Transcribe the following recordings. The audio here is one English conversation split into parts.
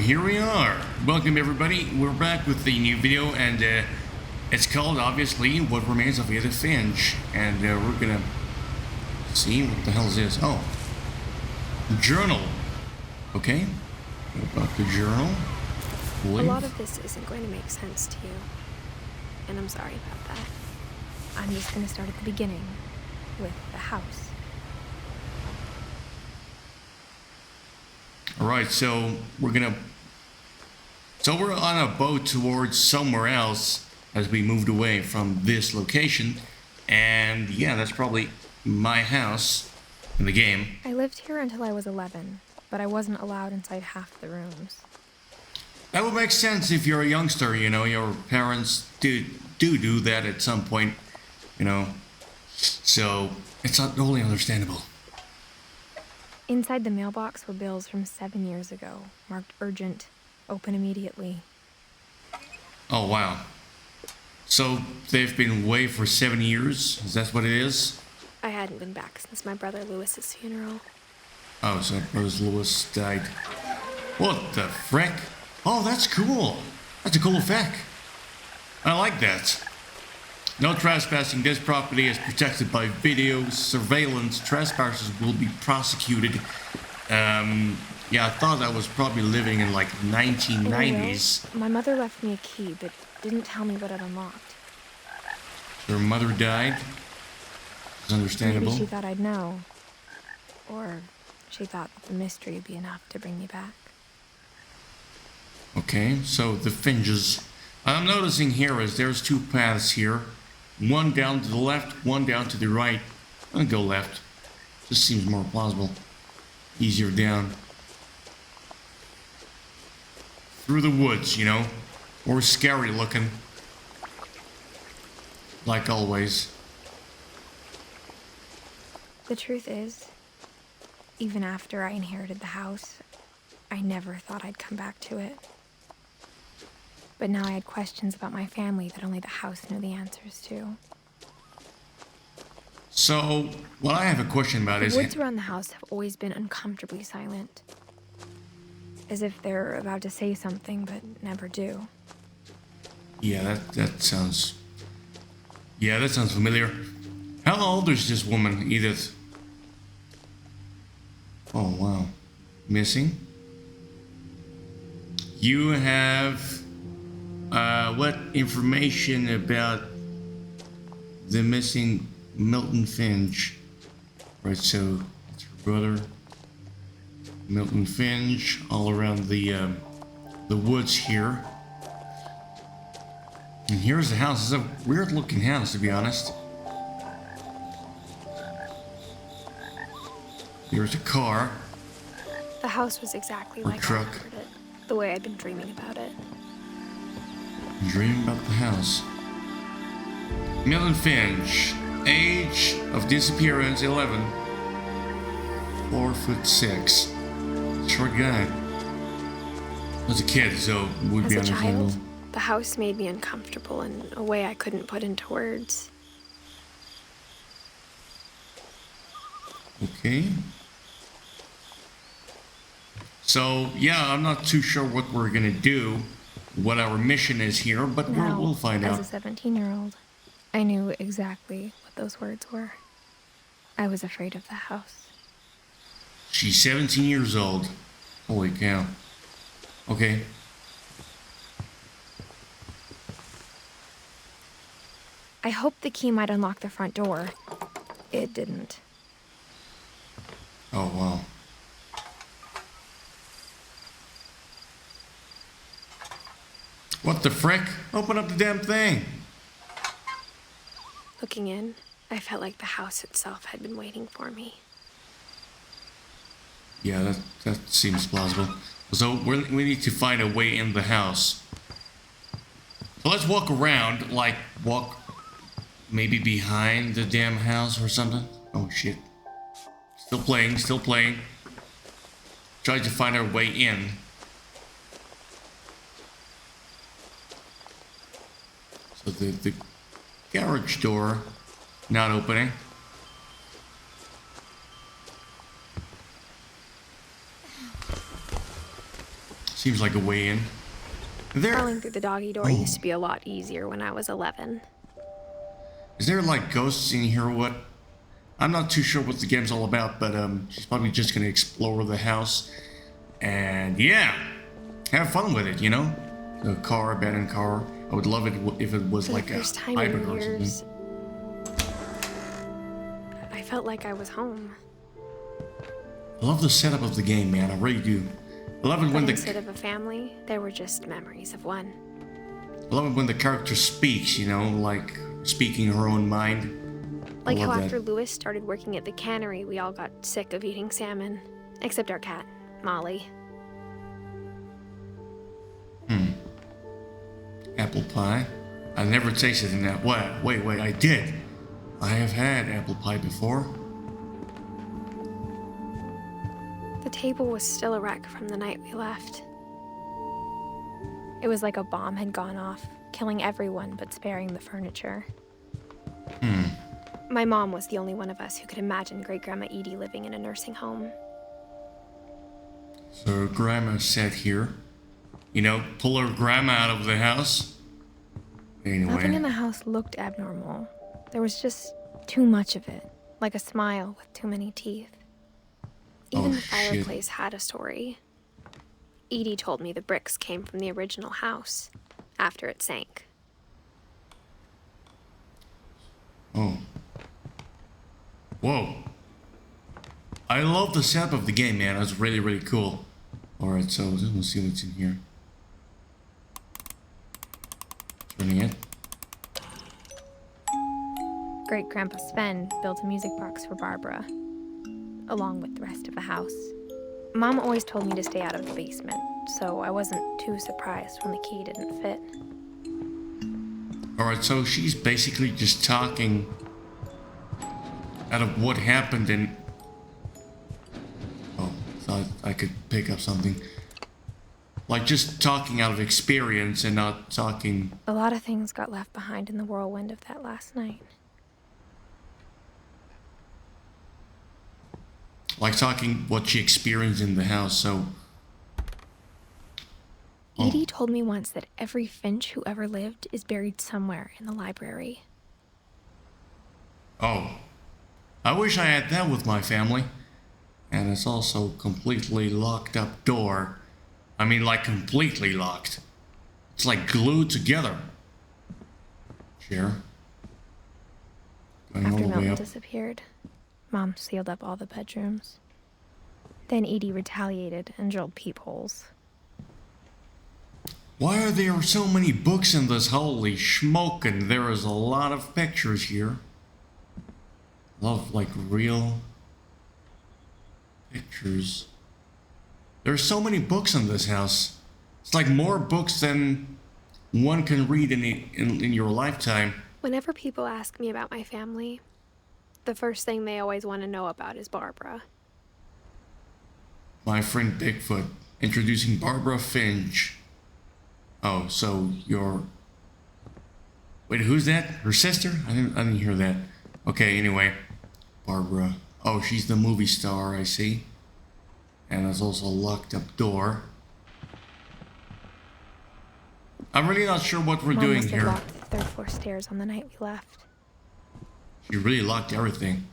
here we are. Welcome everybody. We're back with the new video, and it's called obviously What Remains of Edith Finch, and we're gonna see what the hell is this. Oh, journal. Okay, what about the journal? A lot of this isn't going to make sense to you, and I'm sorry about that. I'm just going to start at the beginning with the house. All right, so we're on a boat towards somewhere else as we moved away from this location, and yeah, that's probably my house in the game. I lived here until I was 11, but I wasn't allowed inside half the rooms. That would make sense if you're a youngster, you know, your parents do that at some point, you know, so it's not totally understandable. Inside the mailbox were bills from 7 years ago, marked urgent, open immediately. Oh, wow. So they've been away for 7 years? Is that what it is? I hadn't been back since my brother Lewis's funeral. Oh, so Rose Lewis died. What the frick? Oh, that's cool. That's a cool effect. I like that. No trespassing. This property is protected by video surveillance. Trespassers will be prosecuted. Yeah, I thought I was probably living in like 1990s. My mother left me a key, but didn't tell me what it unlocked. Her mother died. It's understandable. Maybe she thought I'd know. Or she thought that the mystery would be enough to bring me back. Okay, so the FINCHS. I'm noticing here is there's two paths here. One down to the left, one down to the right. I'm gonna go left. Just seems more plausible. Easier down. Through the woods, you know. Or scary looking. Like always. The truth is, even after I inherited the house, I never thought I'd come back to it. But now I had questions about my family that only the house knew the answers to. So, what I have a question about is... The woods around the house have always been uncomfortably silent. As if they're about to say something, but never do. Yeah, that sounds... Yeah, that sounds familiar. How old is this woman, Edith? Oh, wow. Missing? You have... what information about the missing Milton Finch? Right, so it's her brother, Milton Finch, all around the woods here. And here's the house. It's a weird looking house, to be honest. Here's a car. The house was exactly like I remembered it, the way I'd been dreaming about it. Dream about the house. Milton Finch, age of disappearance 11, 4'6". Short guy. Was a kid, so would be understandable. As a child, the house made me uncomfortable in a way I couldn't put into words. Okay. So yeah, I'm not too sure what we're gonna do. What our mission is here, but we'll find out. As a 17-year-old, I knew exactly what those words were. I was afraid of the house. She's 17 years old. Holy cow. Okay. I hoped the key might unlock the front door. It didn't. Oh, wow. What the frick? Open up the damn thing. Looking in, I felt like the house itself had been waiting for me. Yeah, that seems plausible. So we need to find a way in the house. So let's walk around, like walk maybe behind the damn house or something. Oh shit. Still playing, still playing. Try to find our way in. So the garage door not opening. Seems like a way in. There. Crawling through the doggy door used to be a lot easier when I was 11. Is there like ghosts in here or what? I'm not too sure what the game's all about, but she's probably just gonna explore the house. And yeah, have fun with it, you know? The car, abandoned car. I would love it if it was For like the a first time hybrid in or years, something. I felt like I was home. I love the setup of the game, man. I really do. I love it when But the instead of a family, there were just memories of one. I love it when the character speaks, you know, like speaking her own mind. Like how love that. after Lewis started working at the cannery, we all got sick of eating salmon. Except our cat, Molly. Apple pie. I never tasted in that. Wait, I did. I have had apple pie before. The table was still a wreck from the night we left. It was like a bomb had gone off, killing everyone but sparing the furniture. My mom was the only one of us who could imagine Great-Grandma Edie living in a nursing home. So grandma sat here. You know, pull her grandma out of the house. Nothing in Anyway. the house looked abnormal. There was just too much of it, like a smile with too many teeth. Even the shit. fireplace had a story. Edie told me the bricks came from the original house, after it sank. Oh. Whoa. I love the setup of the game, man. That's really, really cool. Alright, so let's see what's in here. Turning it. Great-Grandpa Sven built a music box for Barbara, along with the rest of the house. Mom always told me to stay out of the basement, so I wasn't too surprised when the key didn't fit. Alright, so she's basically just talking out of what happened in... Oh, thought I could pick up something. Like just talking out of experience and not talking... A lot of things got left behind in the whirlwind of that last night. Like talking what she experienced in the house, so... Edie told me once that every Finch who ever lived is buried somewhere in the library. Oh. I wish I had that with my family. And it's also completely locked up door. I mean, like completely locked. It's like glued together. Sure. Going all After the way Milton up. disappeared, Mom sealed up all the bedrooms. Then Edie retaliated and drilled peepholes. Why are there so many books in this? Holy smoke, and there is a lot of pictures here. Love, like, real pictures. There's so many books in this house. It's like more books than one can read in your lifetime. Whenever people ask me about my family, the first thing they always want to know about is Barbara. My friend Bigfoot, introducing Barbara Finch. Oh, so you're... Wait, who's that? Her sister? I didn't hear that. Okay, anyway. Barbara. Oh, she's the movie star, I see. And there's also a locked up door. I'm really not sure what we're Mom doing must have here. locked the third floor stairs on the night we left. She really locked everything.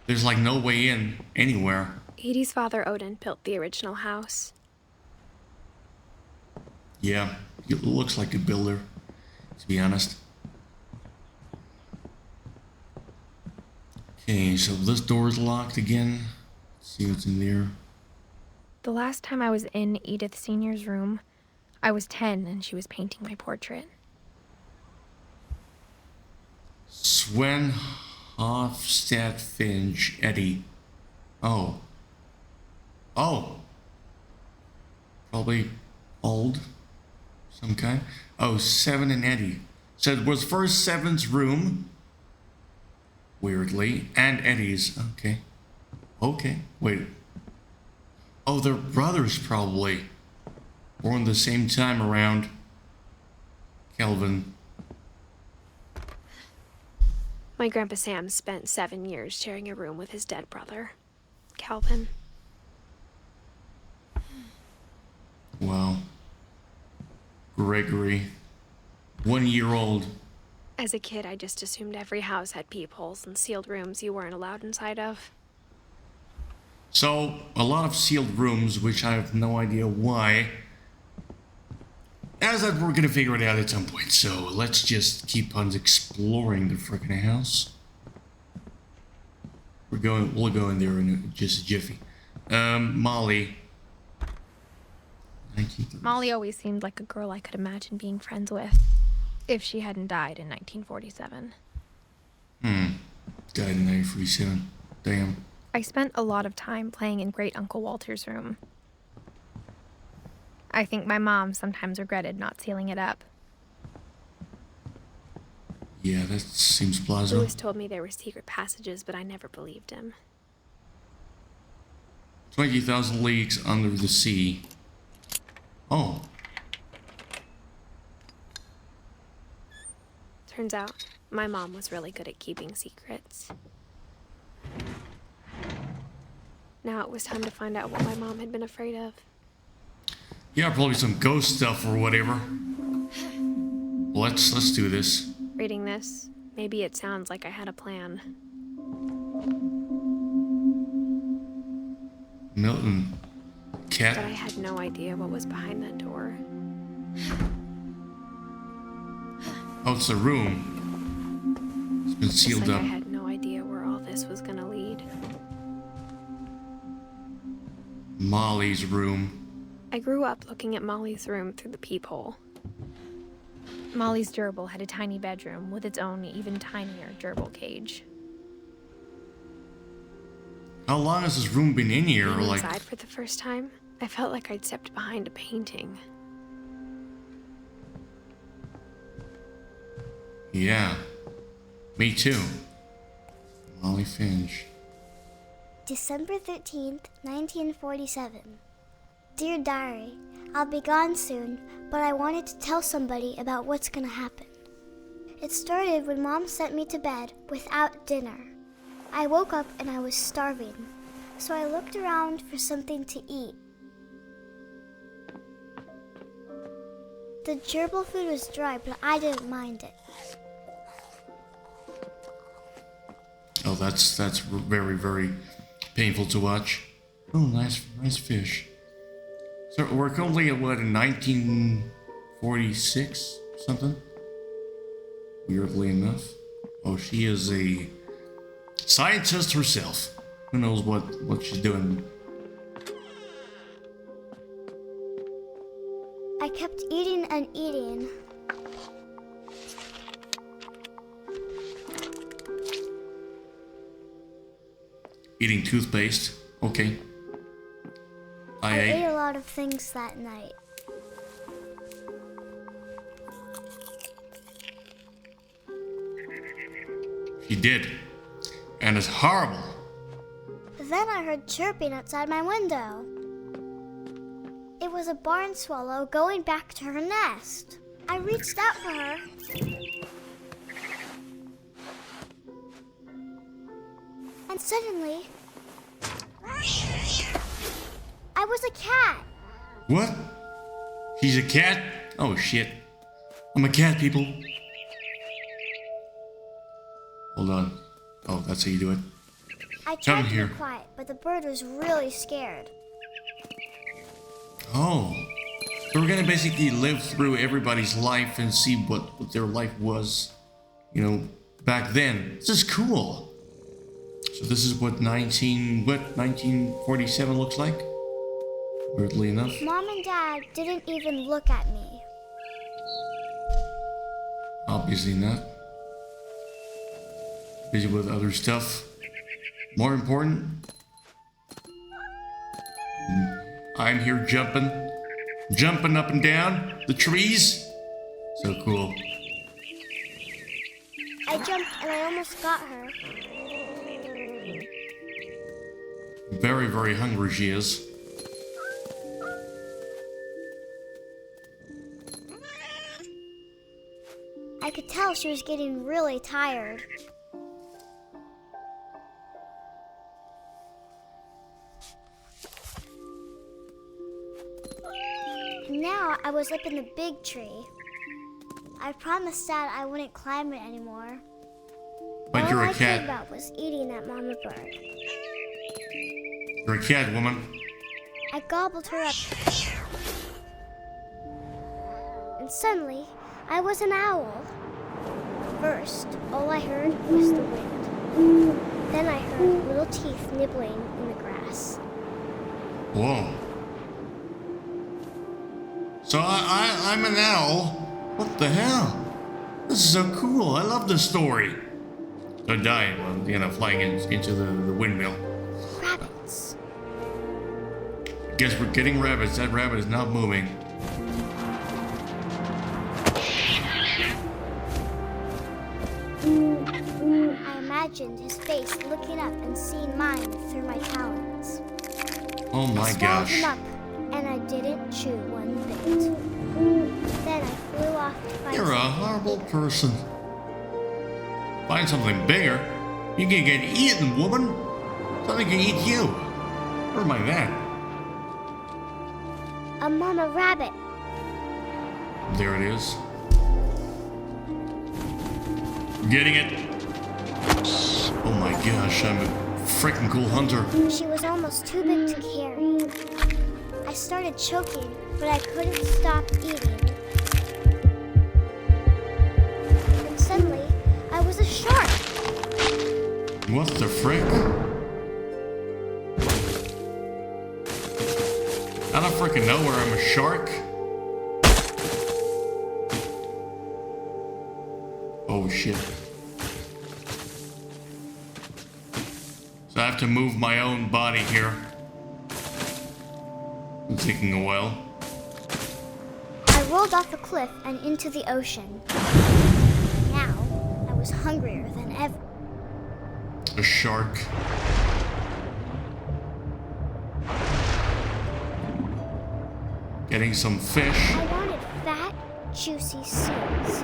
There's like no way in anywhere. Edie's father, Odin, built the original house. Yeah, he looks like a builder, to be honest. Okay, so this door is locked again. Let's see what's in there. The last time I was in Edith Sr.'s room, I was 10 and she was painting my portrait. Sven Hofstad Finch, Eddie. Oh. Probably old. Some kind. Oh, Seven and Eddie. So it was first Seven's room. Weirdly. And Eddie's. Okay. Wait. Oh, they're brothers probably. Born the same time around. Kelvin. My Grandpa Sam spent 7 years sharing a room with his dead brother, Calvin. Wow. Gregory. 1 year old. As a kid, I just assumed every house had peepholes and sealed rooms you weren't allowed inside of. So, a lot of sealed rooms, which I have no idea why. As that, we're gonna figure it out at some point, so let's just keep on exploring the freaking house. We'll go in there in just a jiffy. Molly. 1930s. Molly always seemed like a girl I could imagine being friends with, if she hadn't died in 1947. Died in 1947. Damn. I spent a lot of time playing in Great Uncle Walter's room. I think my mom sometimes regretted not sealing it up. Yeah, that seems plausible. Lewis told me there were secret passages, but I never believed him. 20,000 Leagues Under the Sea. Oh. Turns out, my mom was really good at keeping secrets. Now it was time to find out what my mom had been afraid of. Yeah, probably some ghost stuff or whatever. Let's do this. Reading this, maybe it sounds like I had a plan. Milton. Cat. But I had no idea what was behind that door. Oh, it's a room. It's been It's sealed like up. I had no idea where all this was gonna lead. Molly's room. I grew up looking at Molly's room through the peephole. Molly's gerbil had a tiny bedroom with its own even tinier gerbil cage. How long has this room been in here? Being Like, inside for the first time, I felt like I'd stepped behind a painting. yeah. Me too. Molly Finch. December 13th, 1947. Dear Diary, I'll be gone soon, but I wanted to tell somebody about what's gonna happen. It started when Mom sent me to bed without dinner. I woke up and I was starving, so I looked around for something to eat. The gerbil food was dry, but I didn't mind it. Oh, that's very, very painful to watch. Oh, nice fish. So we're currently at what, in 1946 something? Weirdly enough. Oh, she is a scientist herself. Who knows what she's doing? I kept eating and eating. Eating toothpaste. Okay. I ate a lot of things that night. She did. And it's horrible. Then I heard chirping outside my window. It was a barn swallow going back to her nest. I reached out for her. And suddenly, I was a cat. What? She's a cat? Oh shit. I'm a cat, people. Hold on. Oh, that's how you do it. I Come tried to here. be quiet, but the bird was really scared. Oh. So we're gonna basically live through everybody's life and see what their life was, you know, back then. This is cool. So this is what 1947 looks like? Weirdly enough. Mom and Dad didn't even look at me. Obviously not. Busy with other stuff. More important. I'm here jumping up and down the trees. So cool. I jumped and I almost got her. Very, very hungry she is. I could tell she was getting really tired. Now I was up in the big tree. I promised Dad I wouldn't climb it anymore. But you're All a I cared cat. about was eating that mama bird. You're a cat, woman. I gobbled her up. And suddenly, I was an owl. First, all I heard was the wind. Then I heard little teeth nibbling in the grass. Whoa. So I'm an owl? What the hell? This is so cool. I love this story. So dying, well, you know, flying into the windmill. Rabbits. Guess we're getting rabbits. That rabbit is not moving. I imagined his face looking up and seeing mine through my talons. Oh my I swallowed gosh. him up, and I didn't chew one bit. Then I flew off to find You're a horrible person. Find something bigger. You can get eaten, woman. Something can eat you. Never mind that. a mama rabbit. There it is. Getting it. Oh my gosh, I'm a freaking cool hunter. She was almost too big to carry. I started choking, but I couldn't stop eating. And suddenly, I was a shark. What the frick? Out of freaking nowhere, I'm a shark? Oh shit. So I have to move my own body here. It's taking a while. I rolled off a cliff and into the ocean. Now, I was hungrier than ever. A shark. Getting some fish. I wanted fat, juicy seals.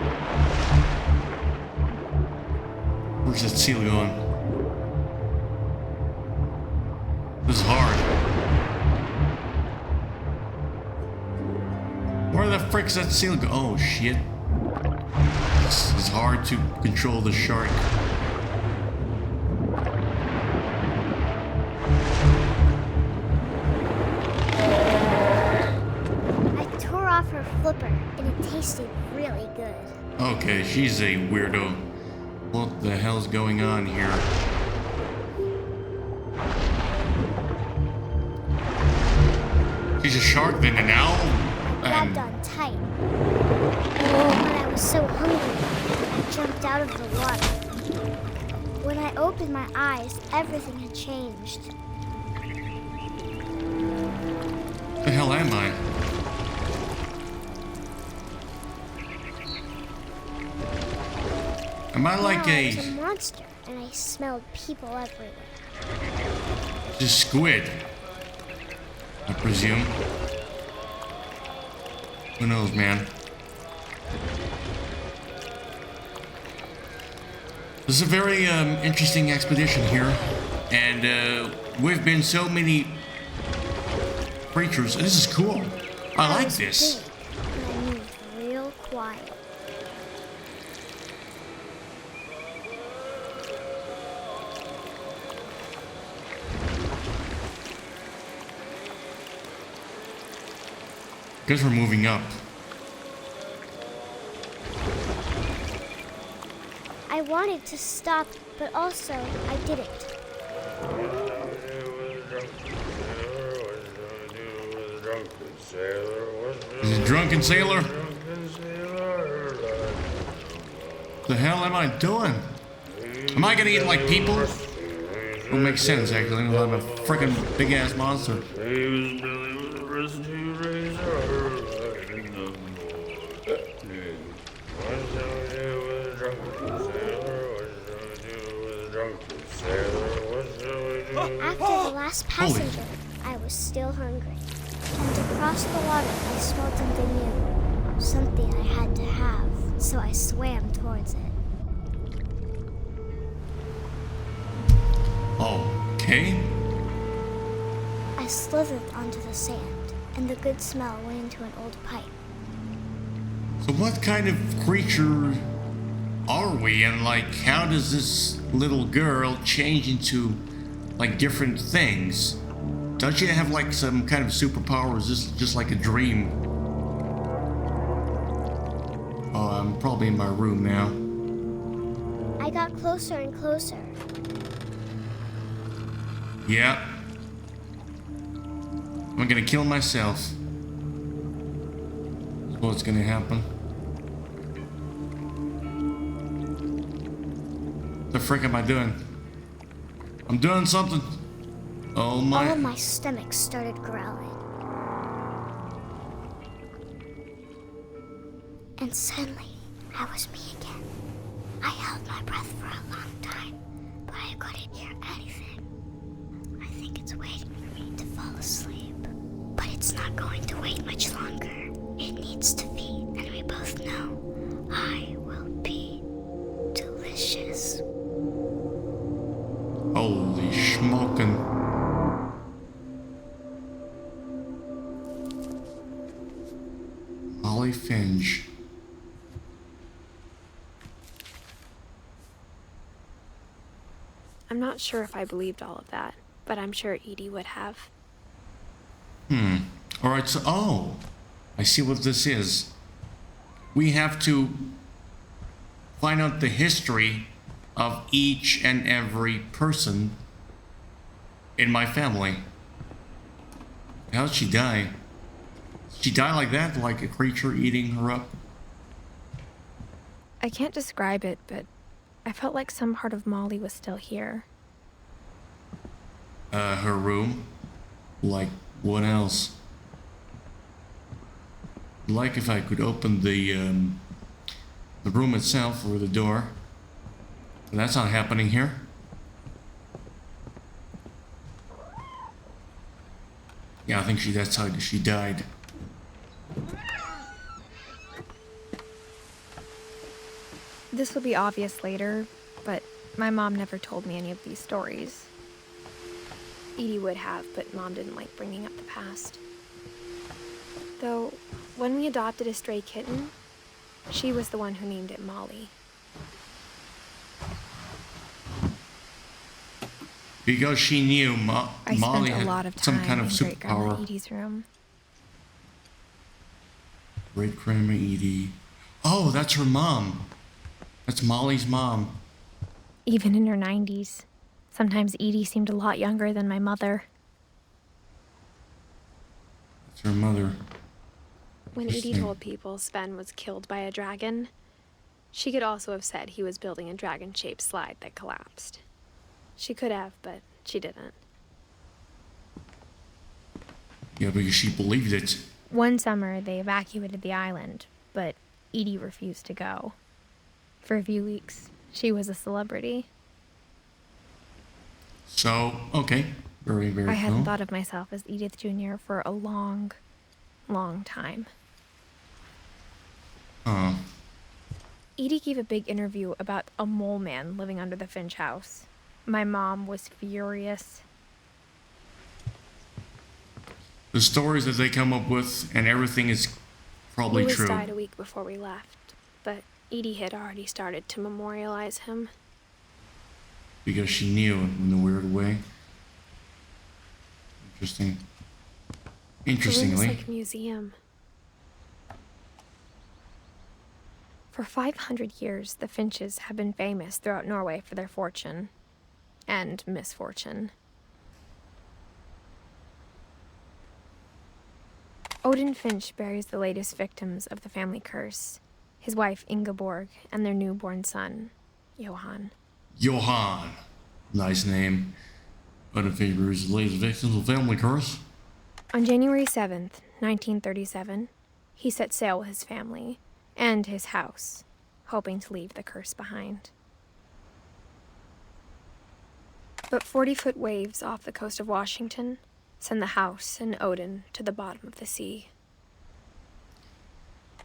Where's that seal going? This is hard. Where the frick's that seal go? Oh shit. This is hard to control the shark. I tore off her flipper, and it tasted really good. Okay, she's a weirdo. What the hell's going on here? She's a shark, then an owl? Grabbed on tight. When I was so hungry, I jumped out of the water. When I opened my eyes, everything had changed. The hell am I? Am I like Now I was a a monster, and I smelled people everywhere. just squid? I presume. Who knows, man? This is a very interesting expedition here, and we've been so many creatures. This is cool. I like was this. Big, but I moved real quiet. Guess we're moving up. I wanted to stop, but also I didn't. Is it drunken sailor? The hell am I doing? Am I gonna eat like people? It makes sense actually. I'm a freaking big ass monster. After the last passenger, I was still hungry. And across the water, I smelled something new. Something I had to have, so I swam towards it. Okay. I slithered onto the sand, and the good smell went into an old pipe. So what kind of creature are we, and like how does this little girl change into like different things? Don't you have like some kind of superpower, or is this just like a dream? Oh, I'm probably in my room now. I got closer and closer. Yeah. I'm gonna kill myself. That's what's gonna happen. What the frick am I doing? I'm doing something. Oh my. All of my stomach started growling. And suddenly, I was me again. I held my breath for a long time, but I couldn't hear anything. I think it's waiting for me to fall asleep. But it's not going to wait much longer. It needs to feed, and we both know I will be delicious. Holy smokin'. Molly Finch. I'm not sure if I believed all of that, but I'm sure Edie would have. Alright, so, oh, I see what this is. We have to find out the history of each and every person in my family. How'd she die? Did she die like that, like a creature eating her up? I can't describe it, but I felt like some part of Molly was still here. Her room? Like, what else? Like if I could open the room itself or the door. But that's not happening here. Yeah, I think that's how she died. This will be obvious later, but my mom never told me any of these stories. Edie would have, but Mom didn't like bringing up the past. Though, when we adopted a stray kitten, she was the one who named it Molly. Because she knew I Molly spent a lot had of some time kind of in Great Grandma superpower. Edie's room. Great Grandma Edie. Oh, that's her mom. That's Molly's mom. Even in her 90s. Sometimes Edie seemed a lot younger than my mother. That's her mother. When Edie Interesting. told people Sven was killed by a dragon, she could also have said he was building a dragon-shaped slide that collapsed. She could have, but she didn't. Yeah, because she believed it. One summer, they evacuated the island, but Edie refused to go. For a few weeks, she was a celebrity. So, okay. Very, very I cool. hadn't thought of myself as Edith Jr. for a long, long time. Oh. Edie gave a big interview about a mole man living under the Finch house. My mom was furious. The stories that they come up with and everything is probably Lewis true. died a week before we left, but Edie had already started to memorialize him. Because she knew in a weird way. Interesting. The room is Interestingly. like a museum. For 500 years, the Finches have been famous throughout Norway for their fortune and misfortune. Odin Finch buries the latest victims of the family curse, his wife Ingeborg and their newborn son, Johan. Johan. Nice name. But if he was the latest victims of family curse. On January 7th, 1937, he set sail with his family and his house, hoping to leave the curse behind. But 40-foot waves off the coast of Washington send the house and Odin to the bottom of the sea.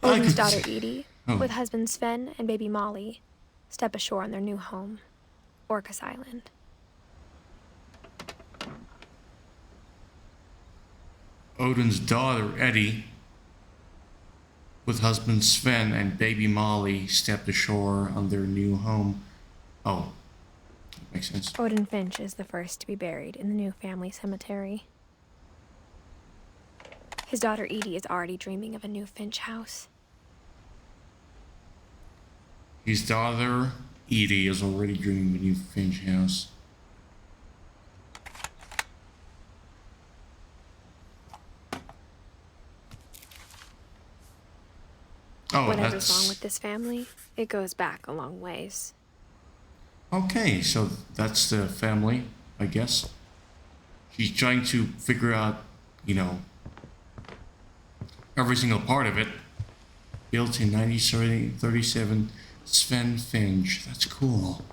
Odin's daughter Edie, with husband Sven and baby Molly, step ashore on their new home, Orcas Island. Odin's daughter, Eddie, with husband Sven and baby Molly, stepped ashore on their new home. Oh, that makes sense. Odin Finch is the first to be buried in the new family cemetery. His daughter Edie is already dreaming of a new Finch house. His daughter, Edie, is already dreaming of a new Finch house. Oh, Whatever's wrong with this family, it goes back a long ways. Okay, so that's the family, I guess. She's trying to figure out, you know, every single part of it. Built in 1937, Sven Finch. That's cool.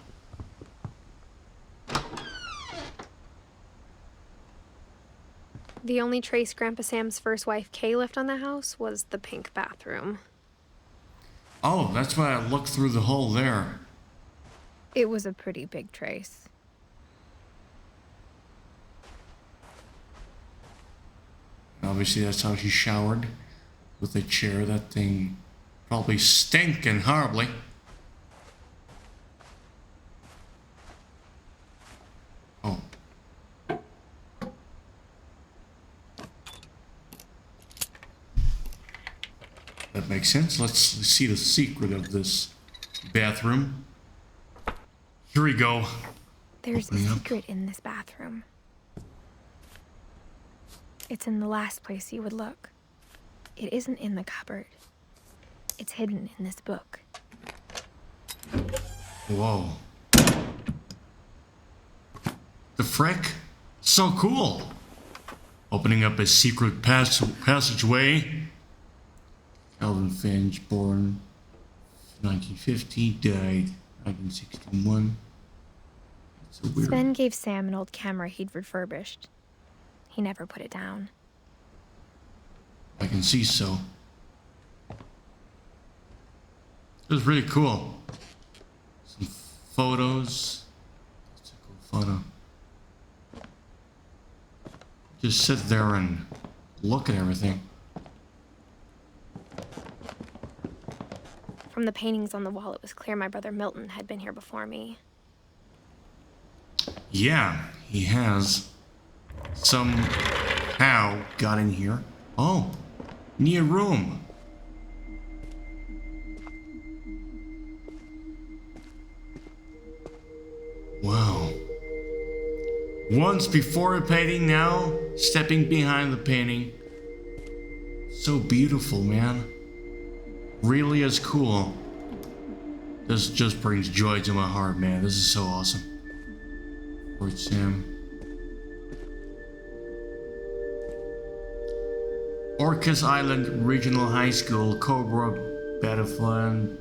The only trace Grandpa Sam's first wife Kay left on the house was the pink bathroom. Oh, that's why I looked through the hole there. It was a pretty big trace. Obviously, that's how she showered. With a chair. That thing probably stinking horribly. Oh. That makes sense. Let's see the secret of this bathroom. Here we go. There's Opening a up. secret in this bathroom. It's in the last place you would look. It isn't in the cupboard. It's hidden in this book. Whoa. The frick? So cool. Opening up a secret passageway. Calvin Finch, born 1950, died 1961. It's a weird. Sven gave Sam an old camera he'd refurbished. He never put it down. I can see so. It was really cool. Some photos. That's a cool photo. Just sit there and look at everything. From the paintings on the wall, it was clear my brother Milton had been here before me. Yeah, he has somehow got in here. Oh, near room. Wow. Once before a painting, now stepping behind the painting. So beautiful, man. Really is cool. This just brings joy to my heart, man. This is so awesome. Fort Sam. Orcas Island Regional High School, Cobra Battlefield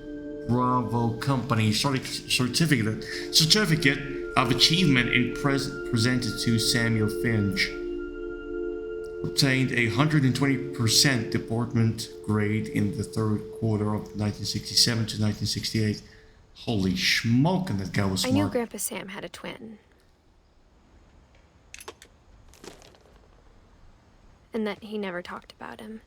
Bravo Company certificate of achievement in presented to Samuel Finch. Obtained a 120% deportment grade in the third quarter of 1967 to 1968. Holy smoke, and that guy was smart. I knew Grandpa Sam had a twin. And that he never talked about him.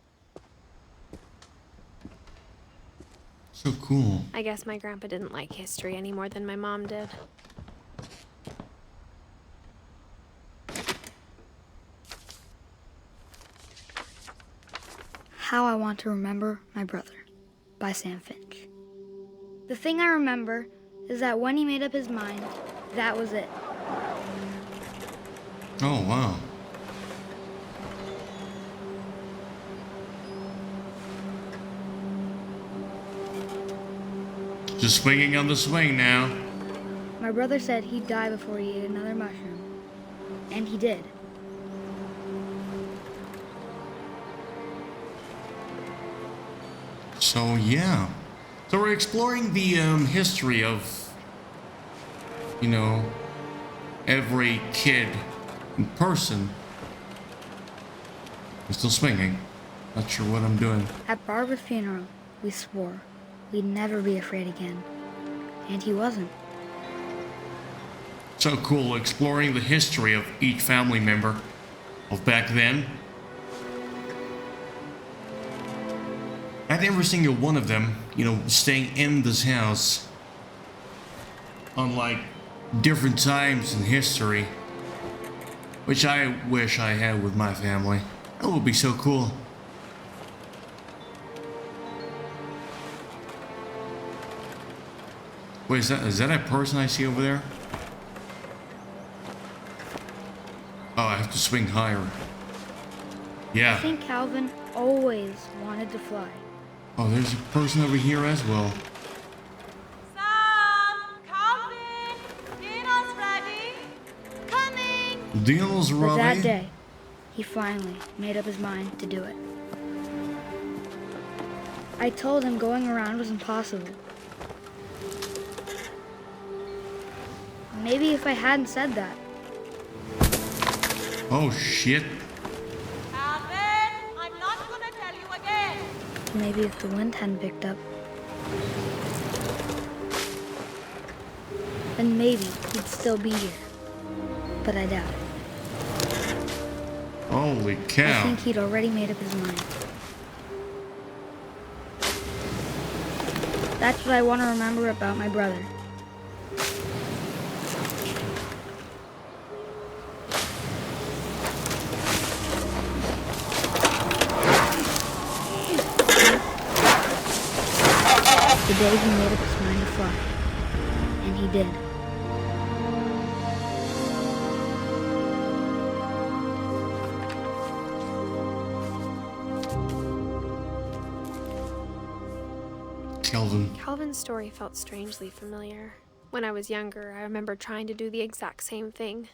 So cool. I guess my grandpa didn't like history any more than my mom did. How I Want to Remember My Brother by Sam Finch. The thing I remember is that when he made up his mind, that was it. Oh, wow. Just swinging on the swing now. My brother said he'd die before he ate another mushroom. And he did. So, yeah. So we're exploring the history of, you know, every kid in person. I'm still swinging. Not sure what I'm doing. At Barbara's funeral, we swore we'd never be afraid again. And he wasn't. So cool exploring the history of each family member of back then. and every single one of them, you know, staying in this house, unlike different times in history, which I wish I had with my family. That would be so cool. Wait, is that a person I see over there? Oh, I have to swing higher. Yeah. I think Calvin always wanted to fly. Oh, there's a person over here as well. Sam! Calvin! Dinner's ready! Coming! Dino's But ready. that day, he finally made up his mind to do it. I told him going around was impossible. Maybe if I hadn't said that. Oh shit. Calvin! I'm not gonna tell you again! Maybe if the wind hadn't picked up. Then maybe he'd still be here. But I doubt it. Holy I cow. think he'd already made up his mind. That's what I want to remember about my brother. The day he made up his mind to fly. And he did. Calvin. Calvin's story felt strangely familiar. When I was younger, I remember trying to do the exact same thing.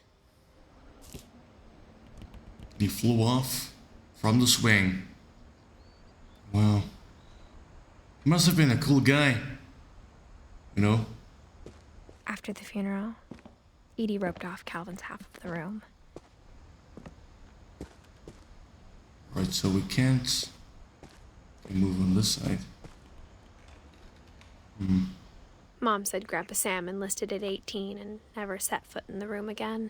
He flew off from the swing. Wow. He must have been a cool guy. You know? After the funeral, Edie roped off Calvin's half of the room. Right, so we can't move on this side. Mom said Grandpa Sam enlisted at 18 and never set foot in the room again.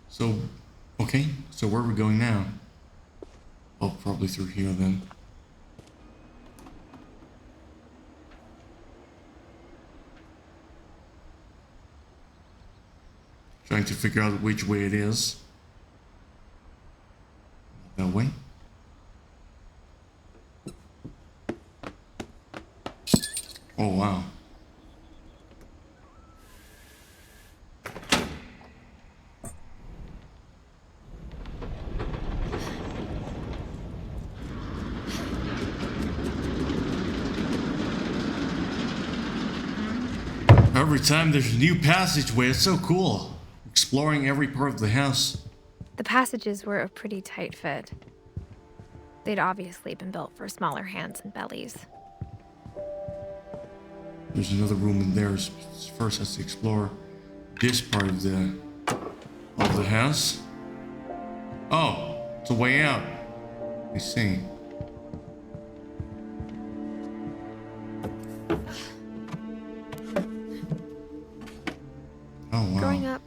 So, okay, so where are we going now? Oh, probably through here then. Trying to figure out which way it is. That way. Oh, wow. Every time there's a new passageway, it's so cool. Exploring every part of the house. The passages were a pretty tight fit. They'd obviously been built for smaller hands and bellies. There's another room in there. First, has to explore this part of the house. Oh, it's a way out. I see. Oh wow. Growing up,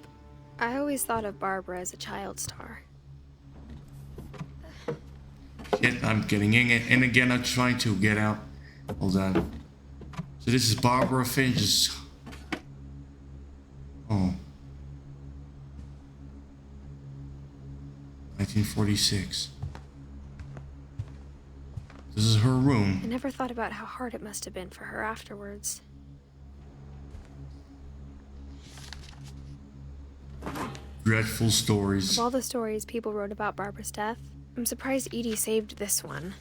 I always thought of Barbara as a child star. Shit, I'm getting in it, and again I'm trying to get out. Hold on. So this is Barbara Finch's. Oh. 1946. This is her I room. never thought about how hard it must have been for her afterwards. Dreadful stories. Of all the stories people wrote about Barbara's death, I'm surprised Edie saved this one.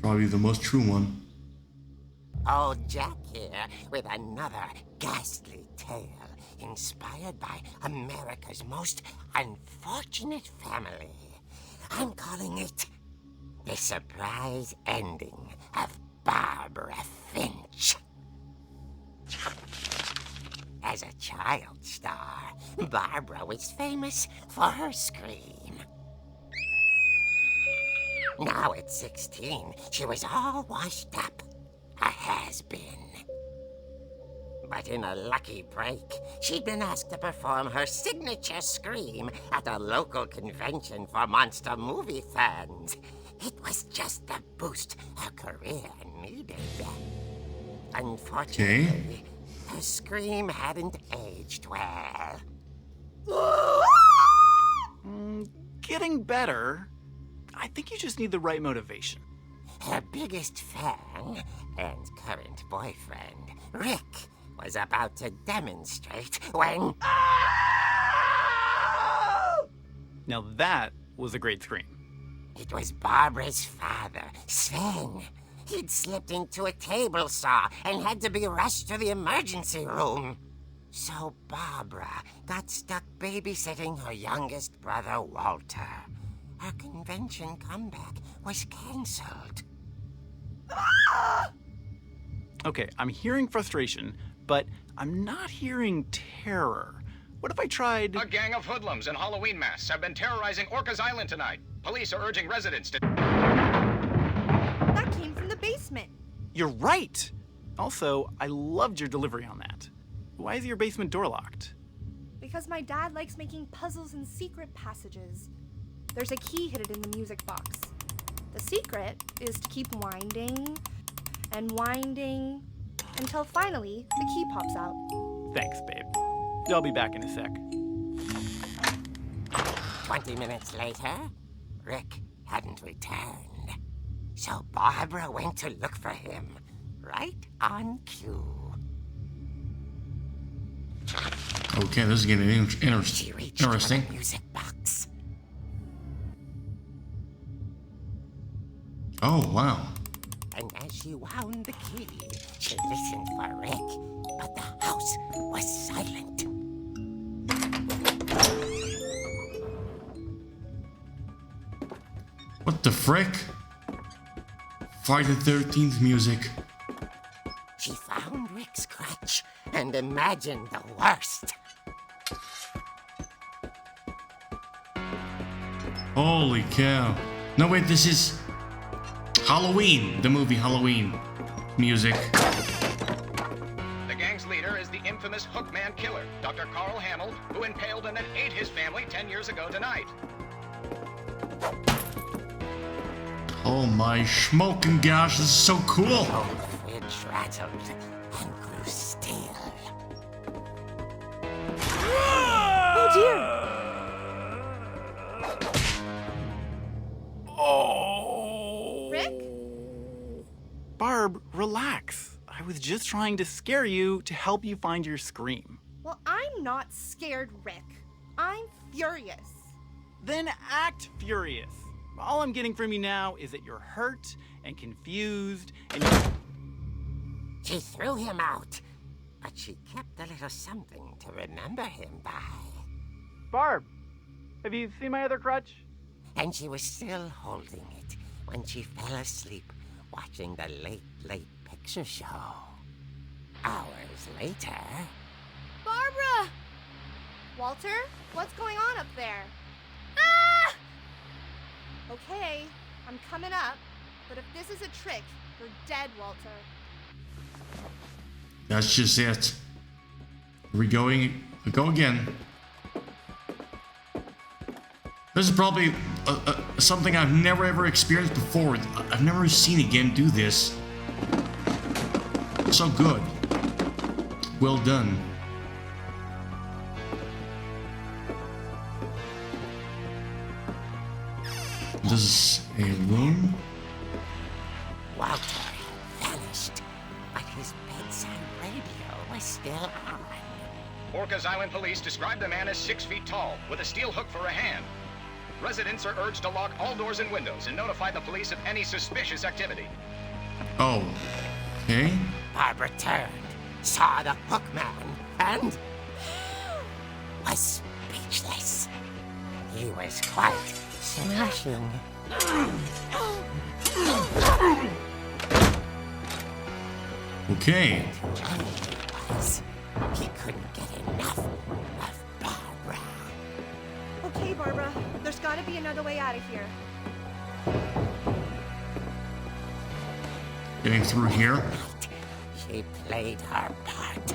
Probably the most true one. Old Jack here with another ghastly tale inspired by America's most unfortunate family. I'm calling it The Surprise Ending of Barbara Finch. As a child star, Barbara was famous for her scream. Now at 16, she was all washed up. A has-been. But in a lucky break, she'd been asked to perform her signature scream at a local convention for monster movie fans. It was just the boost her career needed. Unfortunately, her scream hadn't aged well. Getting better. I think you just need the right motivation. Her biggest fan and current boyfriend, Rick, was about to demonstrate when... Now that was a great scream. It was Barbara's father, Sven. He'd slipped into a table saw and had to be rushed to the emergency room. So Barbara got stuck babysitting her youngest brother, Walter. Her convention comeback was canceled. Okay, I'm hearing frustration, but I'm not hearing terror. What if I tried... A gang of hoodlums in Halloween masks have been terrorizing Orcas Island tonight. Police are urging residents to... That came from the basement. You're right! Also, I loved your delivery on that. Why is your basement door locked? Because my dad likes making puzzles and secret passages. There's a key hidden in the music box. The secret is to keep winding and winding until finally the key pops out. Thanks, babe. I'll be back in a sec. 20 minutes later, Rick hadn't returned. So Barbara went to look for him, right on cue. Okay, this is getting She reached interesting. for the music box. Oh, wow. And as she wound the key, she listened for Rick, but the house was silent. What the frick? Friday the 13th music. She found Rick's crutch and imagined the worst. Holy cow. No, wait, this is Halloween, the movie Halloween music. The gang's leader is the infamous Hookman killer, Dr. Carl Hamill, who impaled and then ate his family 10 years ago tonight. Oh my smoking gosh, this is so cool. Oh, the fridge rattled and grew still. Oh dear! Oh! Rick? Barb, relax. I was just trying to scare you to help you find your scream. Well, I'm not scared, Rick. I'm furious. Then act furious. All I'm getting from you now is that you're hurt and confused and She threw him out, but she kept a little something to remember him by. Barb, have you seen my other crutch? And she was still holding it when she fell asleep watching the late picture show. Hours later... Barbara! Walter, what's going on up there? Ah! Okay, I'm coming up, but if this is a trick, you're dead, Walter. That's just it. We go again. This is probably something I've never ever experienced before. I've never seen a game do this. So good. Well done. This is a room. Walter had vanished, but his bedside radio was still on. Orcas Island police describe the man as 6 feet tall, with a steel hook for a hand. Residents are urged to lock all doors and windows and notify the police of any suspicious activity. Oh. Okay. Barbara turned, saw the hook man, and was speechless. He was quite smashing. Okay. He couldn't get enough of Barbara. Okay, Barbara, there's gotta be another way out of here. Getting through here. She played her part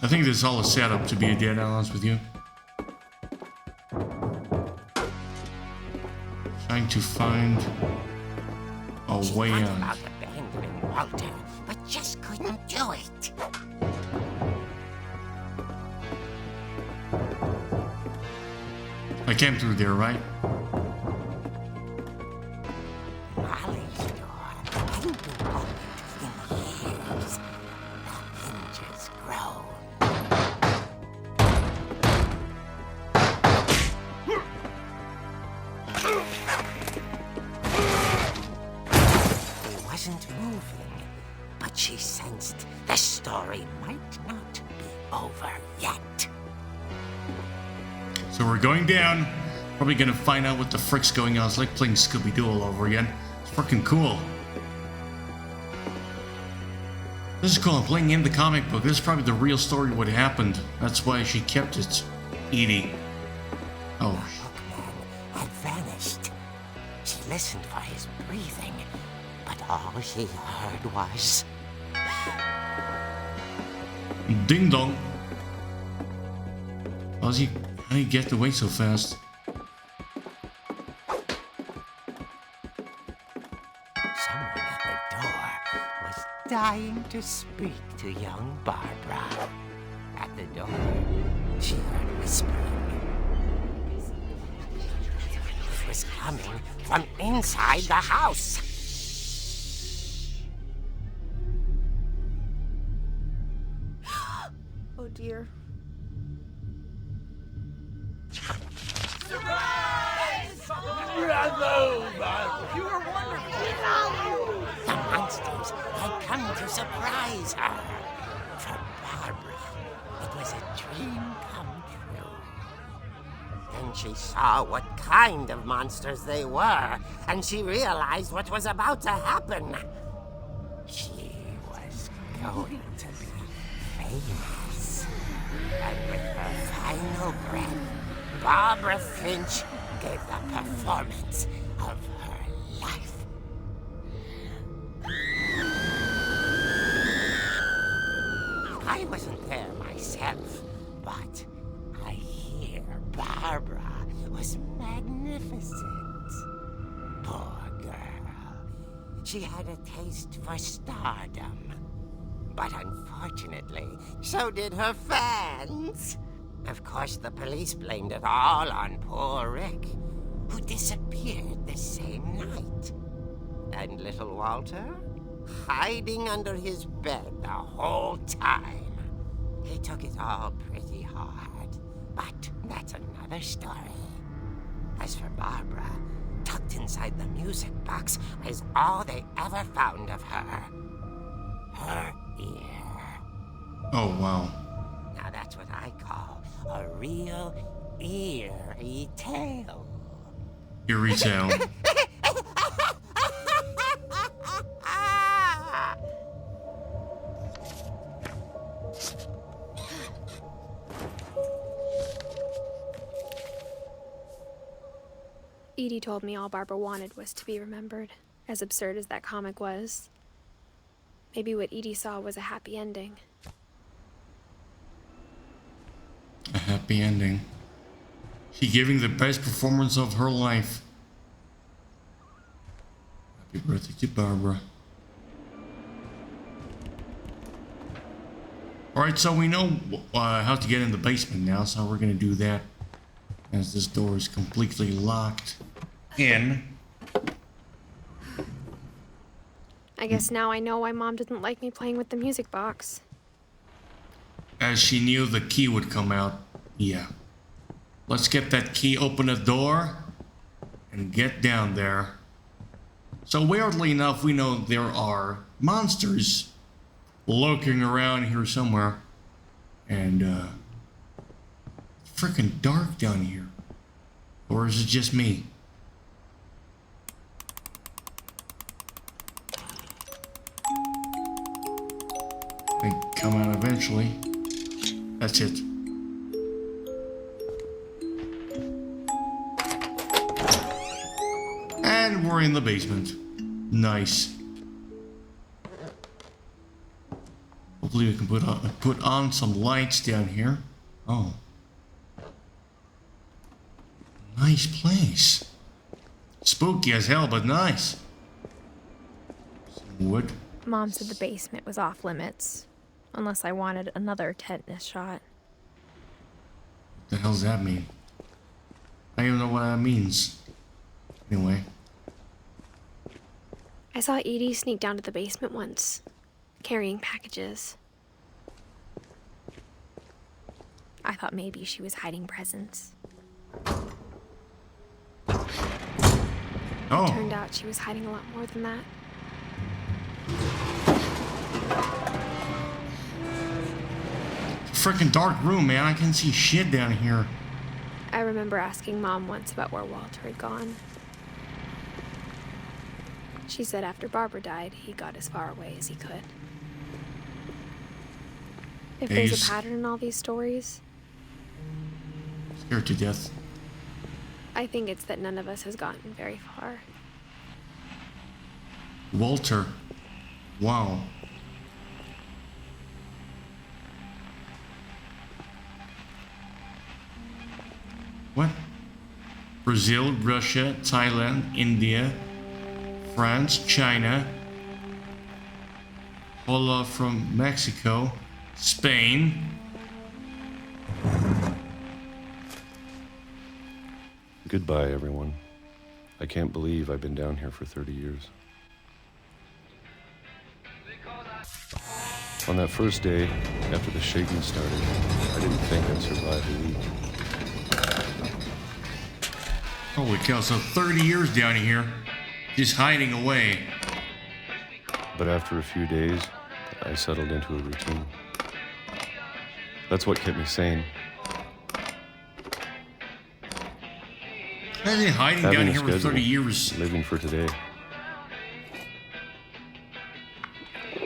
I think this is all a setup to be a dead honest with you. Trying to find a way She thought out. about abandoning Walter, but just couldn't do it. I came through there, right? Molly's door hadn't been opened in years. The hinges groan. He wasn't moving, but she sensed the story might not be over yet. So we're going down. Probably gonna find out what the frick's going on. It's like playing Scooby-Doo all over again. It's freaking cool. This is cool. I'm playing in the comic book. This is probably the real story of what happened. That's why she kept it. Edie. Oh. Hookman had vanished. She listened for his breathing, but all she heard was... Ding dong. How did he get away so fast? Someone at the door was dying to speak to young Barbara. At the door, she heard whispering. It was coming from inside the house. Oh dear. The monsters had come to surprise her. For Barbara, it was a dream come true. Then she saw what kind of monsters they were, and she realized what was about to happen. She was going to be famous. And with her final breath, Barbara Finch gave the performance of her life. I wasn't there myself, but I hear Barbara was magnificent. Poor girl. She had a taste for stardom. But unfortunately, so did her fans. Of course, the police blamed it all on poor Rick, who disappeared the same night. And little Walter? Hiding under his bed the whole time. He took it all pretty hard, but that's another story. As for Barbara, tucked inside the music box was all they ever found of her. Her ear. Oh, wow. Now that's what I call a real eerie tale. Eerie tale. Edie told me all Barbara wanted was to be remembered, as absurd as that comic was. Maybe what Edie saw was a happy ending. A happy ending. She giving the best performance of her life. Happy birthday to Barbara. Alright, so we know how to get in the basement now, so we're gonna do that. As this door is completely locked in. I guess now I know why Mom didn't like me playing with the music box. As she knew the key would come out. Yeah. Let's get that key, open the door, and get down there. So weirdly enough, we know there are monsters lurking around here somewhere. And, freaking dark down here. Or is it just me? They come out eventually. That's it. And we're in the basement. Nice. Hopefully we can put on some lights down here. Oh. Nice place. Spooky as hell, but nice. Some wood. Mom said the basement was off limits, unless I wanted another tetanus shot. What the hell's that mean? I don't even know what that means. Anyway. I saw Edie sneak down to the basement once, carrying packages. I thought maybe she was hiding presents. Oh. Turned out she was hiding a lot more than that. Freaking dark room, man. I can't see shit down here. I remember asking Mom once about where Walter had gone. She said after Barbara died, he got as far away as he could. If there's a pattern in all these stories, scared to death. I think it's that none of us has gotten very far. Walter. Wow. What? Brazil, Russia, Thailand, India, France, China, Paula from Mexico, Spain. Goodbye, everyone. I can't believe I've been down here for 30 years. On that first day, after the shaking started, I didn't think I'd survive a week. Holy cow, so 30 years down here, just hiding away. But after a few days, I settled into a routine. That's what kept me sane. I've been hiding Having down a here for 30 schedule, years. living for today.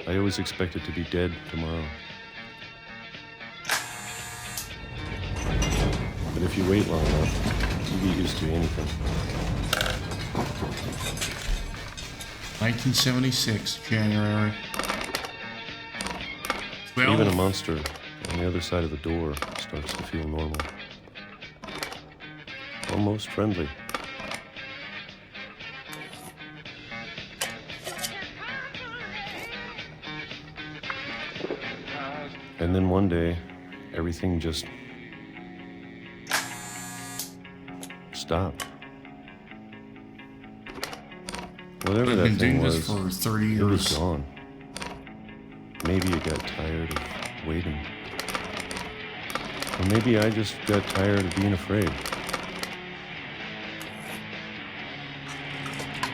I always expected to be dead tomorrow. But if you wait long enough, you get used to anything. 1976, January. 12. Even a monster on the other side of the door starts to feel normal. Almost friendly. And then one day, everything just stopped. Whatever I've that been thing doing was, this for 30 it was years. gone. Maybe it got tired of waiting. Or maybe I just got tired of being afraid.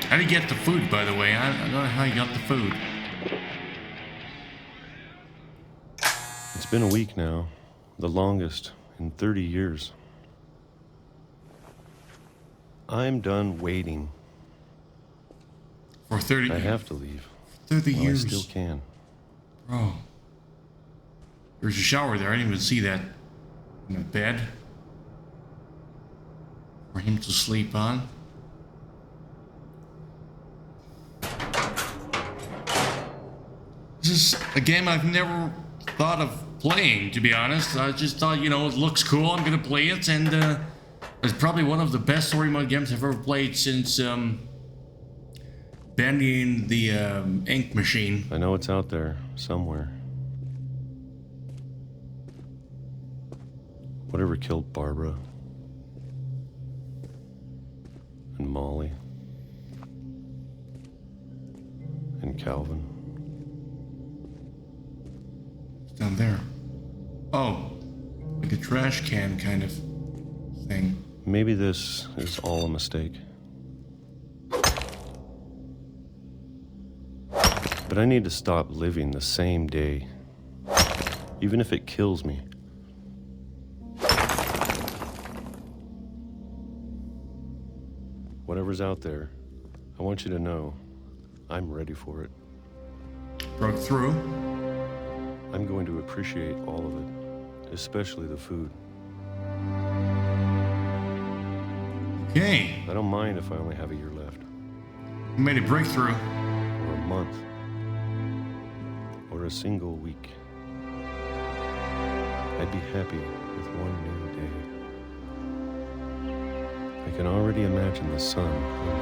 How did you get the food, by the way? I don't know how you got the food. It's been a week now, the longest in 30 years. I'm done waiting. For 30 I have to leave. 30 Well, years. I still can. Bro. There's a shower there. I didn't even see that. In a bed. For him to sleep on. This is a game I've never thought of playing, to be honest. I just thought, you know, it looks cool. I'm gonna play it, and it's probably one of the best story mode games I've ever played since bending the ink machine. I know it's out there somewhere. Whatever killed Barbara and Molly and Calvin. It's down there. Oh, like a trash can kind of thing. Maybe this is all a mistake. But I need to stop living the same day, even if it kills me. Whatever's out there, I want you to know I'm ready for it. Broke through. I'm going to appreciate all of it, especially the food. Okay. I don't mind if I only have a year left. You made a breakthrough. Or a month. Or a single week. I'd be happy with one new day. I can already imagine the sun on my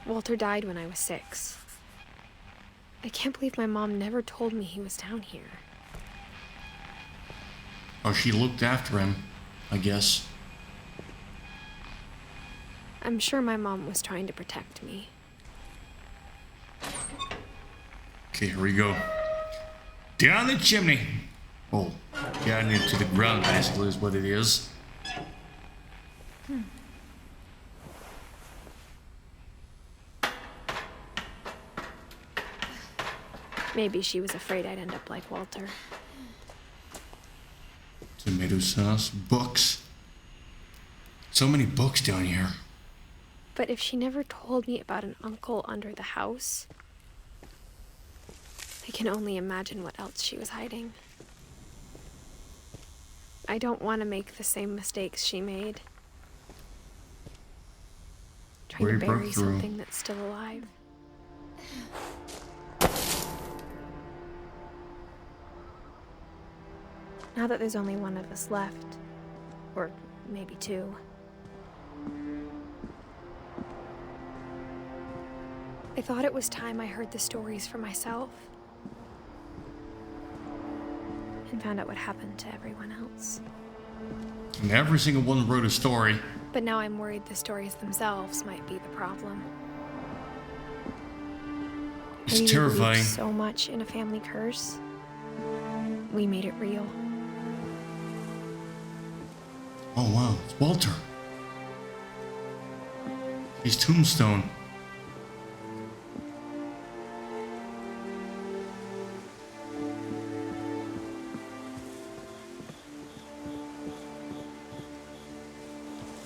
Walter died when I was 6. I can't believe my mom never told me he was down here. Or she looked after him, I guess. I'm sure my mom was trying to protect me. Okay, here we go. Down the chimney. Oh, down into the ground, basically, is what it is. Maybe she was afraid I'd end up like Walter. Tomato sauce, books. So many books down here. But if she never told me about an uncle under the house, I can only imagine what else she was hiding. I don't want to make the same mistakes she made. Trying to bury something that's still alive. Now that there's only one of us left, or maybe 2, I thought it was time I heard the stories for myself and found out what happened to everyone else. And every single one wrote a story. But now I'm worried the stories themselves might be the problem. It's We terrifying. believed so much in a family curse. We made it real. Oh wow, it's Walter. He's Tombstone.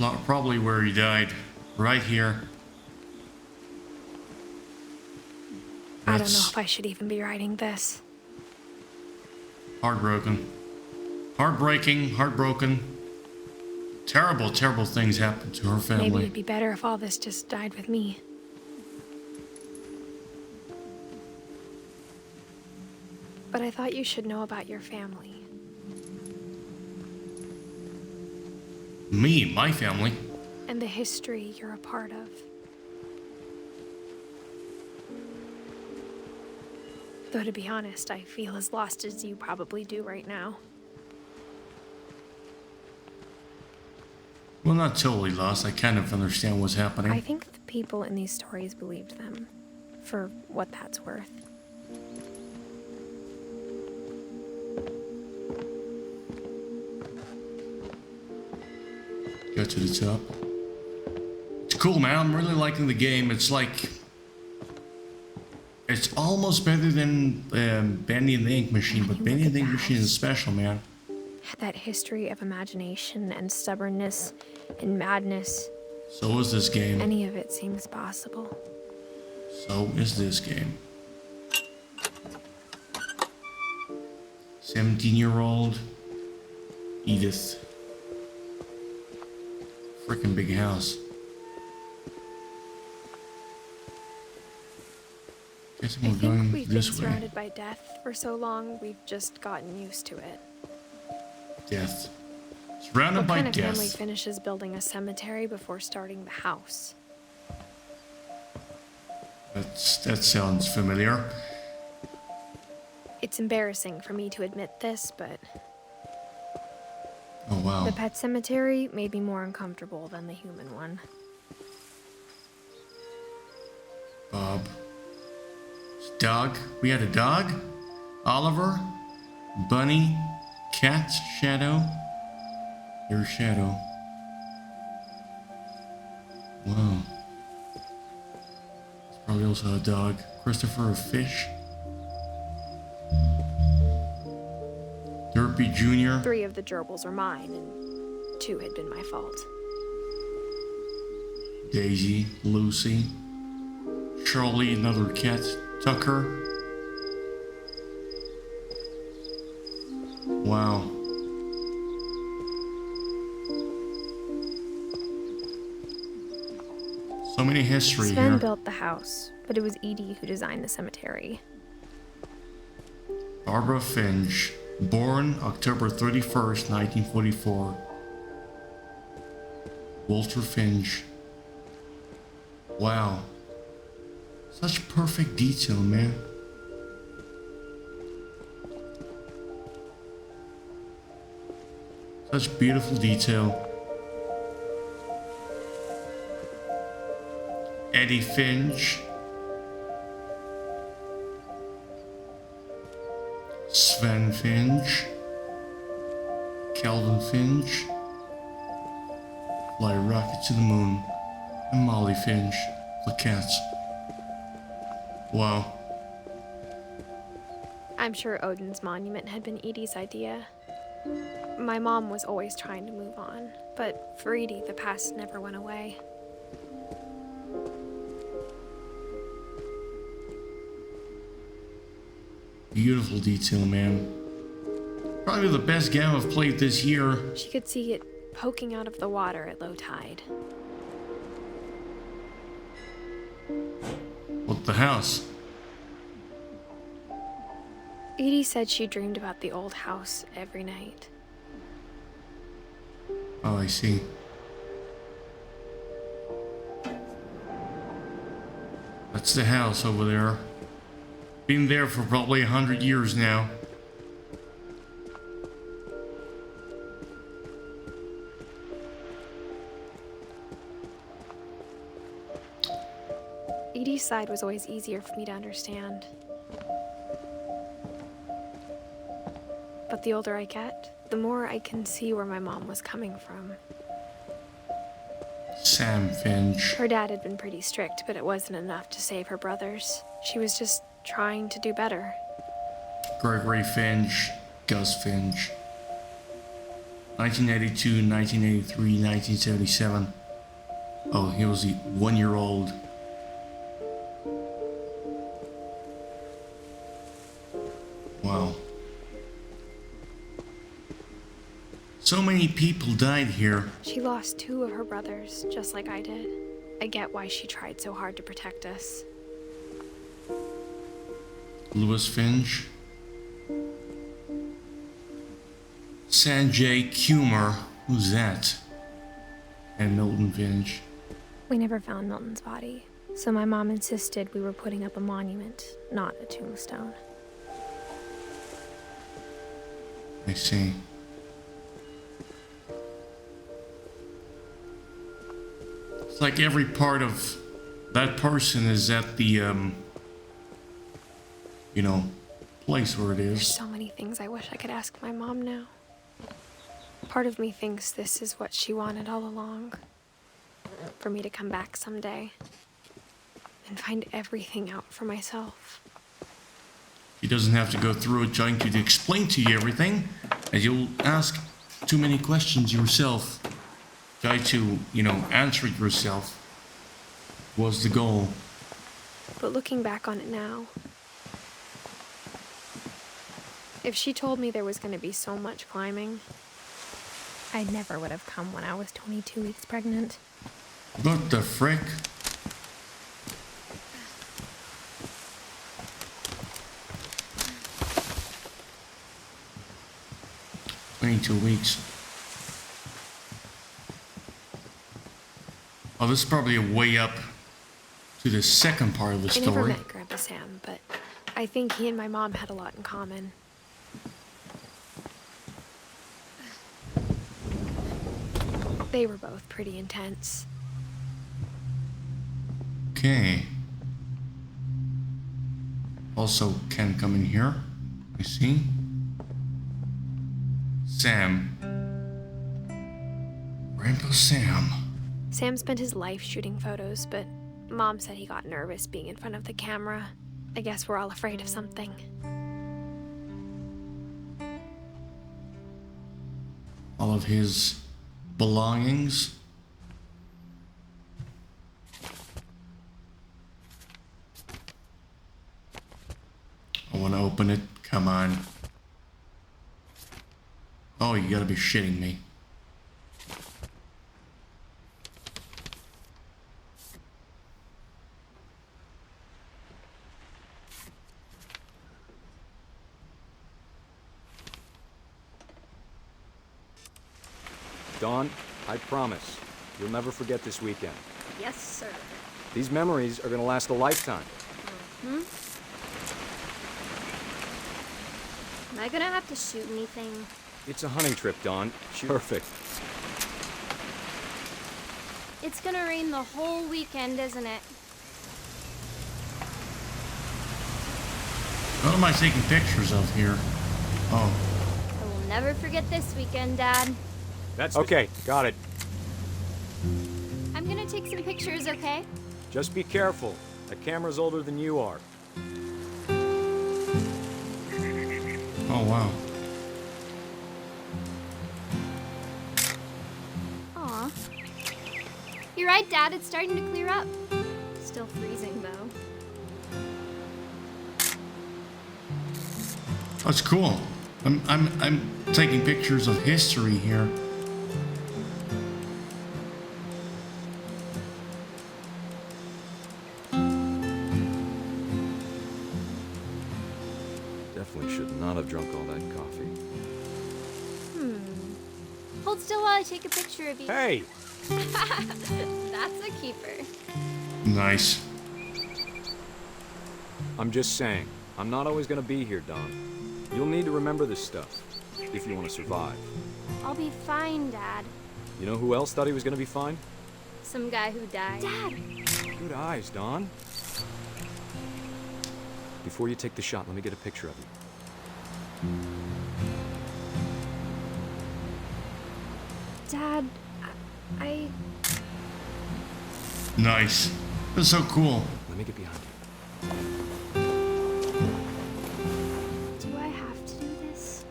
Not probably where he died. Right here. I don't know if I should even be writing this. Heartbroken. Heartbreaking, heartbroken. Terrible, terrible things happened to her family. Maybe it'd be better if all this just died with me. But I thought you should know about your family. Me, my family. And the history you're a part of. Though to be honest, I feel as lost as you probably do right now. Well, not totally lost. I kind of understand what's happening. I think the people in these stories believed them, for what that's worth. Got to the top. It's cool, man. I'm really liking the game. It's like... It's almost better than Bendy and the Ink Machine, but Bendy and the Ink Machine is special, man. That history of imagination and stubbornness and madness. So is this game. Any of it seems possible. So is this game. 17-year-old Edith. Freaking big house. Guess I we're think going we've been this way. surrounded by death for so long, we've just gotten used to it. Death. Surrounded by What kind of family death. finishes building a cemetery before starting the house? That sounds familiar. It's embarrassing for me to admit this, but Oh wow. the pet cemetery made me more uncomfortable than the human one. Bob. Dog. We had a dog. Oliver. Bunny. Cat. Shadow. Your Shadow. Wow. It's probably also a dog. Christopher, a fish. Derpy Jr. 3 of the gerbils are mine, and 2 had been my fault. Daisy. Lucy. Charlie, another cat. Tucker. Wow. So many history Sven here. built the house, but it was Edie who designed the cemetery. Barbara Finch, born October 31st, 1944. Walter Finch. Wow. Such perfect detail, man. Such beautiful detail. Eddie Finch. Sven Finch. Calvin Finch. Fly rocket to the moon. And Molly Finch, the cats. Wow. I'm sure Odin's monument had been Edie's idea. My mom was always trying to move on, but for Edie, the past never went away. Beautiful detail, man. Probably the best game I've played this year. She could see it poking out of the water at low tide. What the house? Edie said she dreamed about the old house every night. Oh, I see. That's the house over there. Been there for probably 100 years now. Edie's side was always easier for me to understand. But the older I get, the more I can see where my mom was coming from. Sam Finch. Her dad had been pretty strict, but it wasn't enough to save her brothers. She was just trying to do better. Gregory Finch. Gus Finch. 1982, 1983, 1977. Oh, he was 1 year old. Wow. So many people died here. She lost 2 of her brothers, just like I did. I get why she tried so hard to protect us. Louis Finch. Sanjay Kumar. Who's that? And Milton Finch. We never found Milton's body, so my mom insisted we were putting up a monument, not a tombstone. I see. It's like every part of that person is at the, you know, place where it There's is. so many things I wish I could ask my mom now. Part of me thinks this is what she wanted all along. For me to come back someday and find everything out for myself. He doesn't have to go through it trying to explain to you everything, as you'll ask too many questions yourself. Try to, you know, answer it yourself. Was the goal. But looking back on it now, if she told me there was going to be so much climbing, I never would have come when I was 22 weeks pregnant. What the frick? $22. Oh, this is probably a way up to the second part of the I never story. met Grandpa Sam, but I think he and my mom had a lot in common. They were both pretty intense. Okay. Also can come in here. I see. Sam. Grandpa Sam. Sam spent his life shooting photos, but Mom said he got nervous being in front of the camera. I guess we're all afraid of something. All of his belongings. I want to open it. Come on. Oh, you gotta be shitting me. Dawn, I promise, you'll never forget this weekend. Yes, sir. These memories are gonna last a lifetime. Hmm? Am I gonna have to shoot anything? It's a hunting trip, Dawn. Perfect. It's gonna rain the whole weekend, isn't it? What am I taking pictures of here? Oh. I will never forget this weekend, Dad. That's okay, got it. I'm gonna take some pictures, okay? Just be careful. That camera's older than you are. Oh, wow. Aw. You're right, Dad. It's starting to clear up. Still freezing, though. That's cool. I'm taking pictures of history here. Definitely should not have drunk all that coffee. Hold still while I take a picture of you. Hey! That's a keeper. Nice. I'm just saying, I'm not always gonna be here, Dawn. You'll need to remember this stuff, if you want to survive. I'll be fine, Dad. You know who else thought he was gonna be fine? Some guy who died. Dad! Good eyes, Dawn. Before you take the shot, let me get a picture of you. Dad, I... Nice. That's so cool. Let me get behind you. Do I have to do this?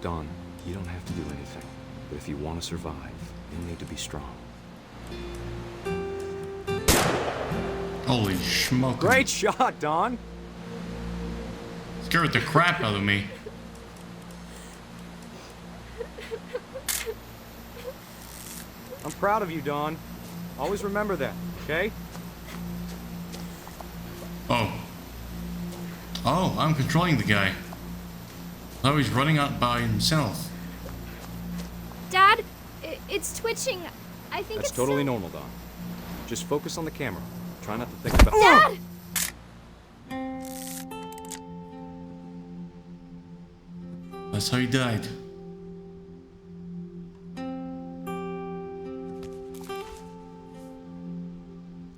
Dawn, you don't have to do anything. But if you want to survive, you'll need to be strong. Holy smoke. Great shot, Dawn! Scared the crap out of me. I'm proud of you, Dawn. Always remember that, okay? Oh. Oh, I'm controlling the guy. Oh, he's running out by himself. Dad, it's twitching. I think That's it's totally so... normal, Dawn. Just focus on the camera. Try not to think about... Dad! That's how he died.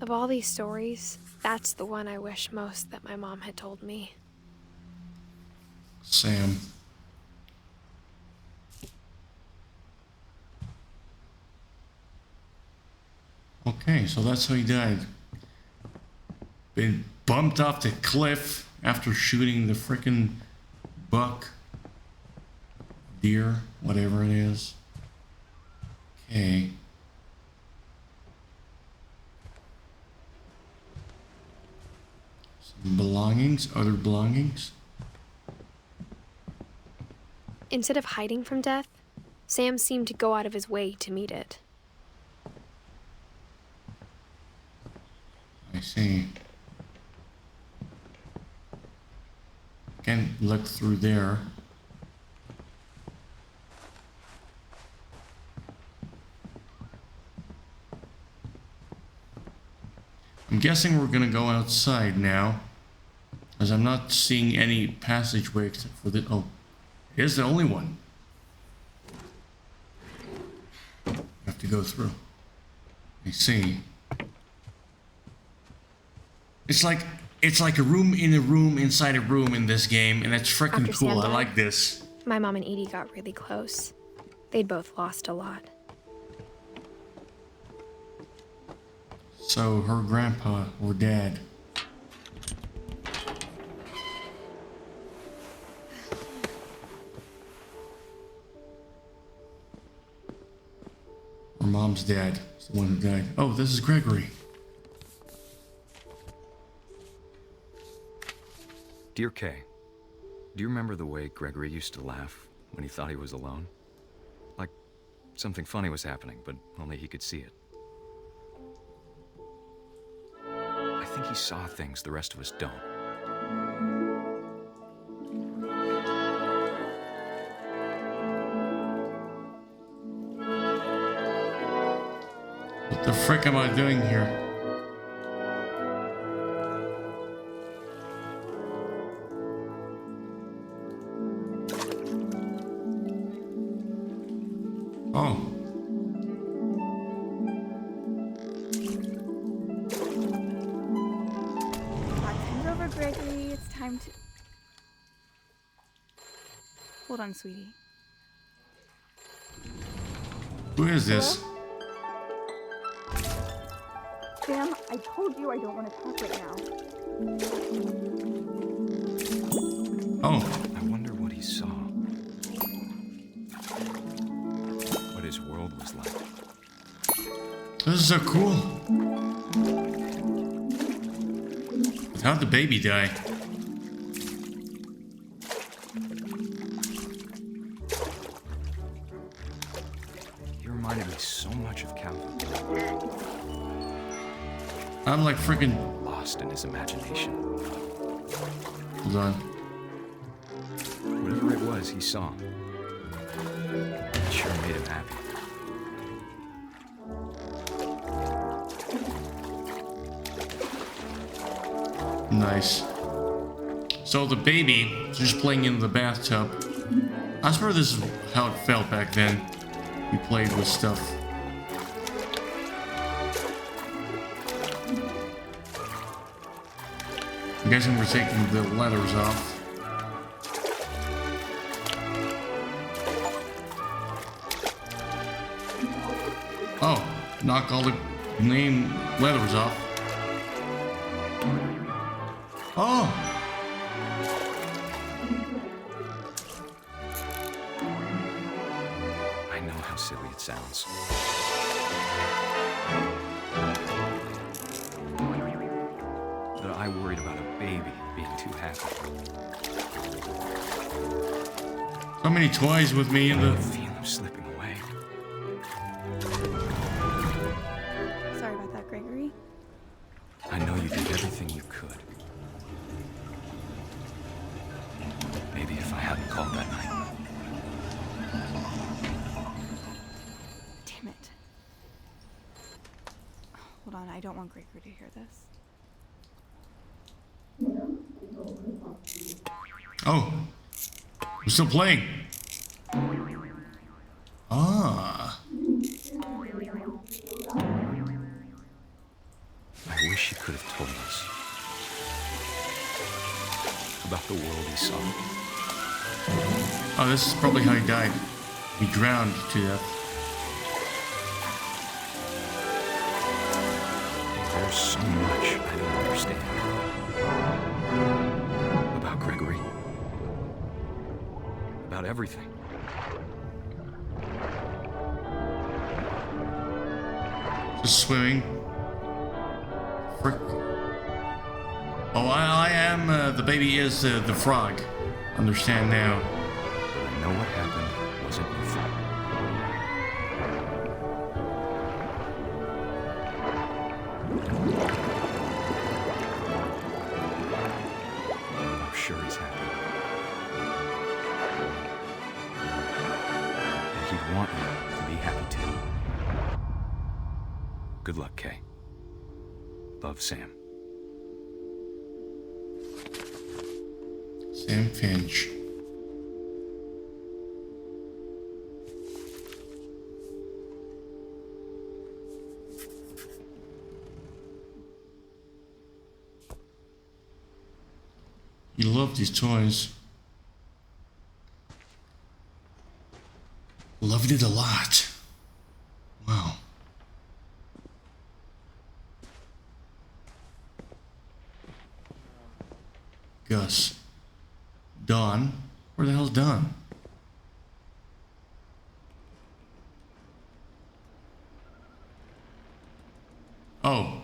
Of all these stories, that's the one I wish most that my mom had told me. Sam. Okay, so that's how he died. Been bumped off the cliff after shooting the frickin' buck. Deer, whatever it is. Okay. Some belongings, other belongings. Instead of hiding from death, Sam seemed to go out of his way to meet it. I see. Can't look through there. I'm guessing we're gonna go outside now, as I'm not seeing any passageway except for the... Oh, here's the only one. Have to go through. I see. It's like a room in a room inside a room in this game, and that's freaking After cool. Sam I died, like this. My mom and Edie got really close. They'd both lost a lot. So her grandpa or dad. Her mom's dad is the one who died. Oh, this is Gregory. Dear Kay, do you remember the way Gregory used to laugh when he thought he was alone? Like something funny was happening, but only he could see it. I think he saw things the rest of us don't. The frick am I doing here? Oh. Time's over, Gregory. It's time to... Hold on, sweetie. Who is this? Sam, I told you I don't want to talk right now. Oh. I wonder what he saw. What his world was like. This is so cool. How'd the baby die? He reminded me so much of Calvin. I'm like freaking Lost in his imagination. Hold on. Whatever it was he saw, it sure made him happy. Nice. So the baby is just playing in the bathtub. I swear this is how it felt back then. We played with stuff. I'm guessing we're taking the letters off. Oh, knock all the name letters off. Oh! I know how silly it sounds. But I worried about a baby being too happy. So many toys with me in I the... feel him slipping away. Sorry about that, Gregory. I know you did everything you could. Maybe if I hadn't called that night. Damn it. Hold on, I don't want Gregory to hear this. Oh. We're still playing. Ah. I wish he could have told us about the world he saw. Oh, this is probably how he died. He drowned to death. There's so much I don't understand about Gregory. About everything. Just swimming. Frick. Oh, I am, the baby is the frog. Understand now. But I know what happened wasn't your fault. I'm sure he's happy. And he'd want you to be happy too. Good luck, Kay. Love, Sam. Sam Finch. You love these toys. Loved it a lot. Wow. Gus. Don? Where the hell's Don? Oh.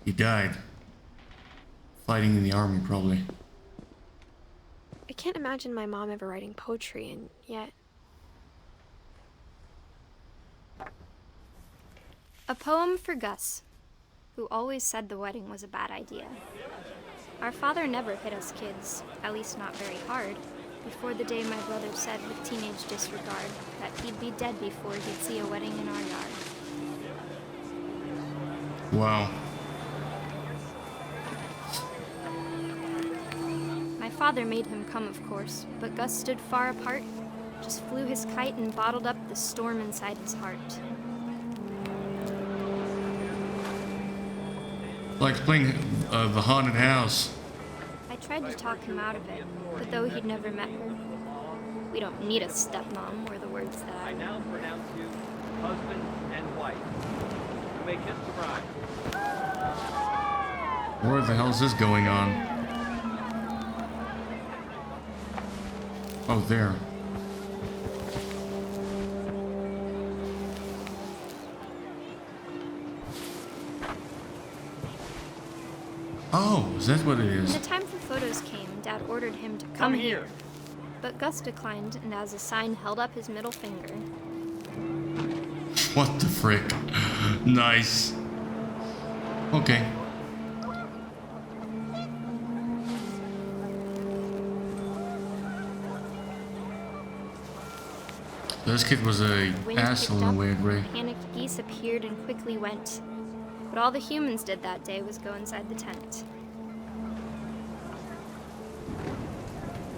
He died. Fighting in the army, probably. I can't imagine my mom ever writing poetry, and yet... A poem for Gus, who always said the wedding was a bad idea. Our father never hit us kids, at least not very hard, before the day my brother said with teenage disregard that he'd be dead before he'd see a wedding in our yard. Wow. My father made him come, of course, but Gus stood far apart, just flew his kite and bottled up the storm inside his heart. Like playing the haunted house. I tried to talk him out of it, but though he'd never met her, we don't need a stepmom, were the words that I now pronounce you husband and wife. You may kiss the bride. Where the hell is this going on? Oh, there. Oh, is that what it is? When the time for photos came, Dad ordered him to come here. But Gus declined, and as a sign held up his middle finger. What the frick? Nice. Okay. This kid was a Wind asshole picked in a up, weird way. Panicked geese appeared and quickly went. But all the humans did that day was go inside the tent.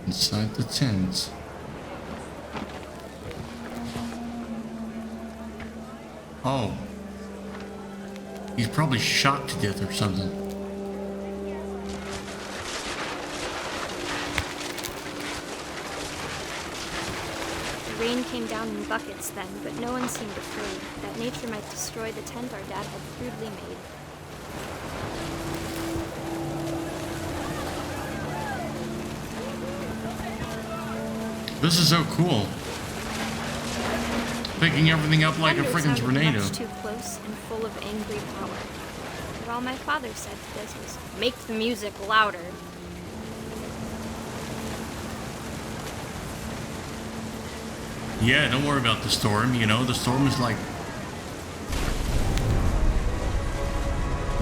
Inside the tent. Oh. He's probably shot to death or something. The rain came down in buckets then, but no one seemed afraid that nature might destroy the tent our dad had crudely made. This is so cool. Picking everything up like a Thunder freaking sounded tornado. much too close and full of angry power. But all my father said to this was, "Make the music louder." Yeah, don't worry about the storm, you know, the storm is like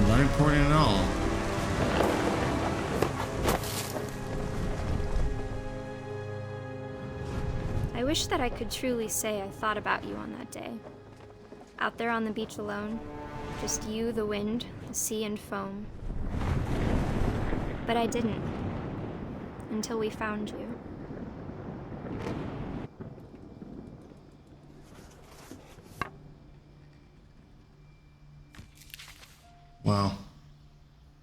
not important at all. I wish that I could truly say I thought about you on that day. Out there on the beach alone, just you, the wind, the sea, and foam. But I didn't, until we found you. Wow.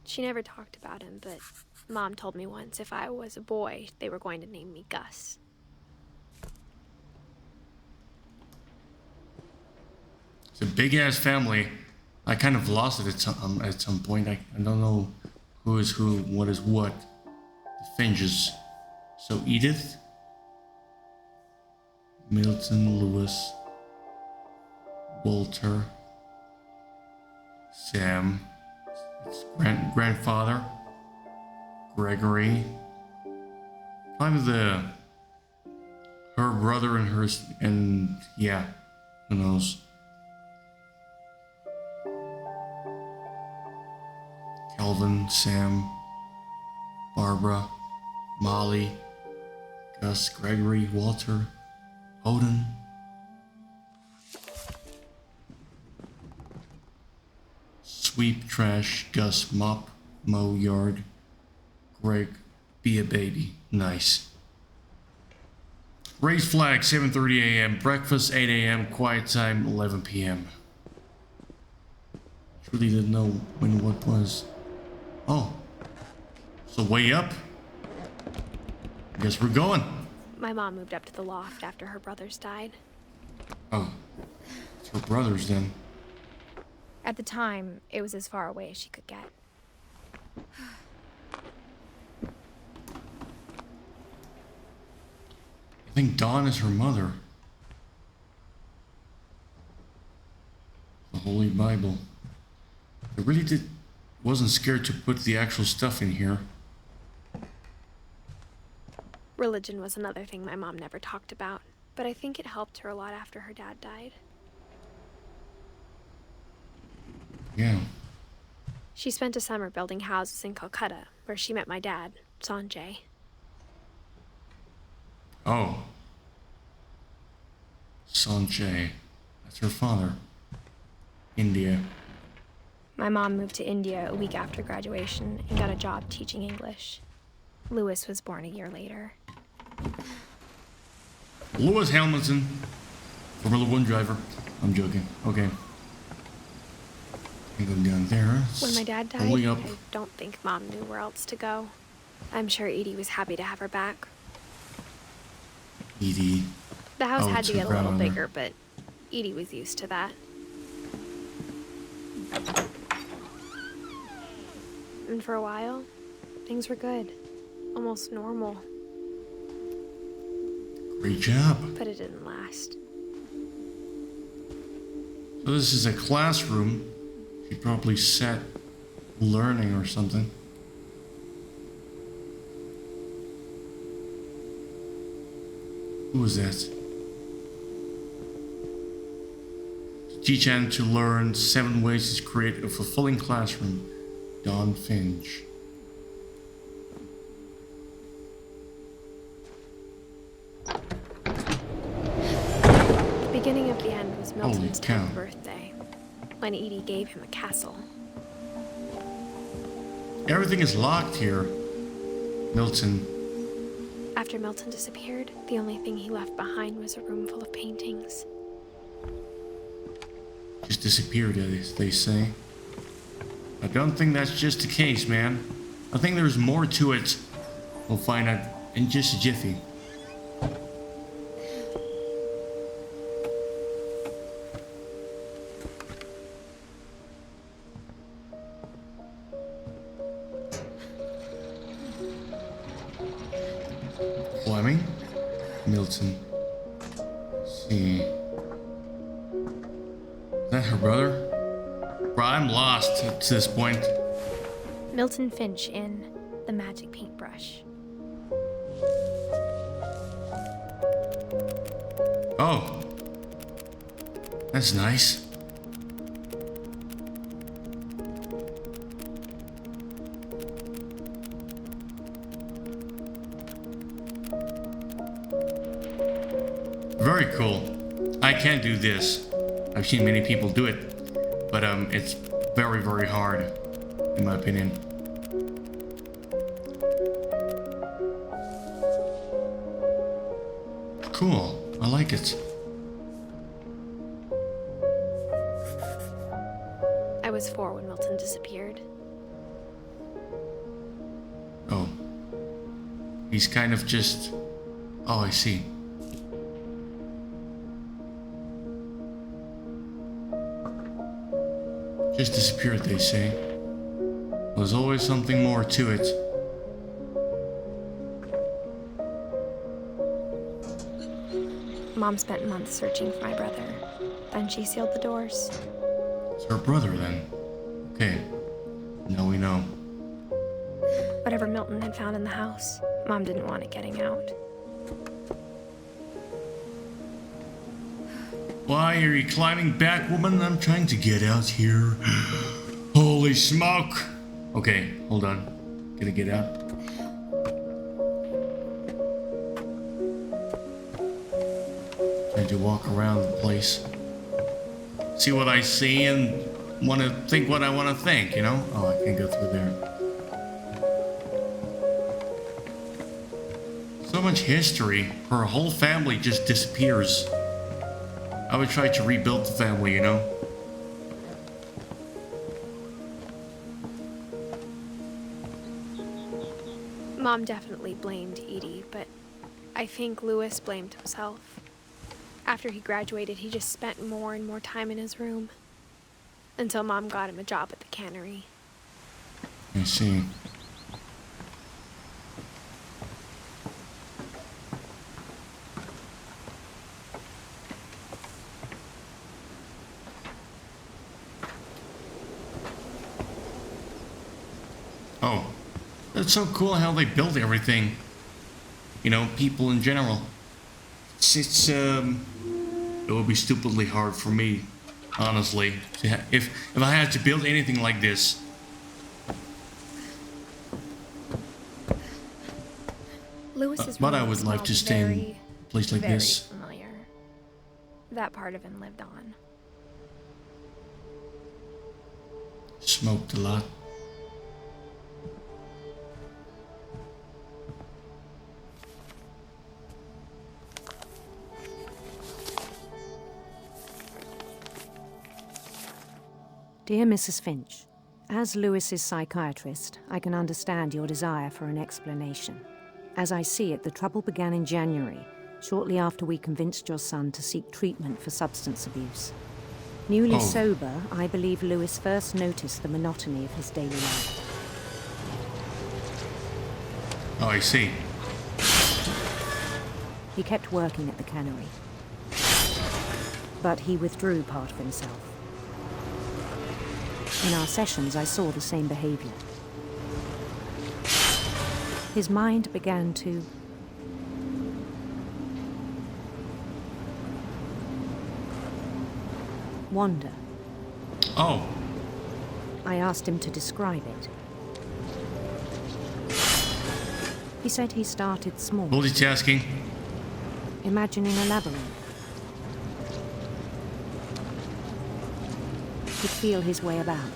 She never talked about him, but Mom told me once if I was a boy, they were going to name me Gus. It's a big ass family. I kind of lost it at some point. I don't know who is who, what is what. The Finches. So Edith, Milton, Lewis, Walter, Sam, it's grandfather, Gregory, probably her brother and hers, and yeah, who knows. Kelvin, Sam, Barbara, Molly, Gus, Gregory, Walter, Odin. Sweep, trash, Gus, mop, mow, yard. Greg, be a baby. Nice. Raise flag, 7:30 a.m. Breakfast, 8 a.m. Quiet time, 11 p.m. Truly didn't know when what was. Oh. So way up. I guess we're going. My mom moved up to the loft after her brothers died. Oh. It's her brothers then. At the time, it was as far away as she could get. I think Dawn is her mother. The Holy Bible. I really wasn't scared to put the actual stuff in here. Religion was another thing my mom never talked about, but I think it helped her a lot after her dad died. Yeah. She spent a summer building houses in Calcutta, where she met my dad, Sanjay. Oh. Sanjay. That's her father. India. My mom moved to India a week after graduation and got a job teaching English. Lewis was born a year later. Lewis Hamilton, Formula One driver. I'm joking. Okay. I go down there. When my dad died, Only up. I don't think Mom knew where else to go. I'm sure Edie was happy to have her back. Edie. The house Oh, had it's to a get a little brown. bigger, but Edie was used to that. And for a while, things were good. Almost normal. Great job. But it didn't last. So this is a classroom. She probably sat learning or something. Who was that? Teach Anne to learn 7 ways to create a fulfilling classroom. Don Finch. The beginning of the end was Holy Milton's cow. 10th birthday, when Edie gave him a castle. Everything is locked here. Milton. After Milton disappeared, the only thing he left behind was a room full of paintings. Just disappeared, as they say. I don't think that's just the case, man. I think there's more to it. We'll find out in just a jiffy. Fleming? Milton. Let's see. Is that her brother? Bro, I'm lost to this point. Milton Finch in The Magic Paintbrush. Oh. That's nice. Very cool. I can't do this. I've seen many people do it, but it's very, very hard, in my opinion. Cool. I like it. I was 4 when Milton disappeared. Oh. He's kind of just... Oh, I see. Just disappeared, they say. There's always something more to it. Mom spent months searching for my brother. Then she sealed the doors. It's her brother, then. Okay. Now we know. Whatever Milton had found in the house, Mom didn't want it getting out. Why are you climbing back, woman? I'm trying to get out here. Holy smoke! Okay, hold on. Gonna get out. Trying to walk around the place. See what I see and want to think what I want to think, you know? Oh, I can't go through there. So much history. Her whole family just disappears. I would try to rebuild the family, you know? Mom definitely blamed Edie, but I think Lewis blamed himself. After he graduated, he just spent more and more time in his room. Until Mom got him a job at the cannery. I see. Oh, that's so cool how they build everything. You know, people in general. It would be stupidly hard for me, honestly, to if I had to build anything like this. Lewis's But I room would like to smelled stay in very, a place like very this. familiar. That part of him lived on. Smoked a lot. Dear Mrs. Finch, as Lewis's psychiatrist, I can understand your desire for an explanation. As I see it, the trouble began in January, shortly after we convinced your son to seek treatment for substance abuse. Newly sober, I believe Lewis first noticed the monotony of his daily life. Oh, I see. He kept working at the cannery, but he withdrew part of himself. In our sessions, I saw the same behavior. His mind began to wander. Oh. I asked him to describe it. He said he started small. Multitasking. Imagining a labyrinth. He'd feel his way about.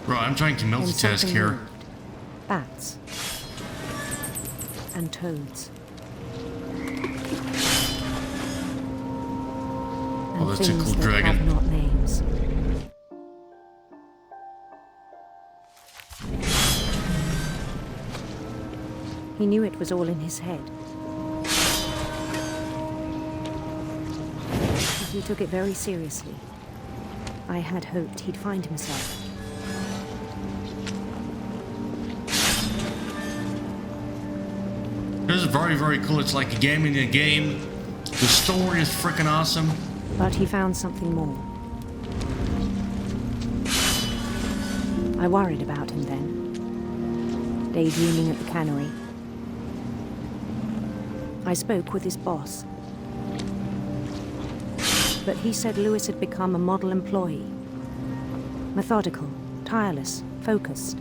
Bro, I'm trying to multitask here. Moved. Bats. And toads. Oh, that's a cool that dragon. Have not names. He knew it was all in his head. He took it very seriously. I had hoped he'd find himself. This is very, very cool. It's like a game in a game. The story is freaking awesome. But he found something more. I worried about him then, daydreaming at the cannery. I spoke with his boss. But he said Lewis had become a model employee. Methodical, tireless, focused.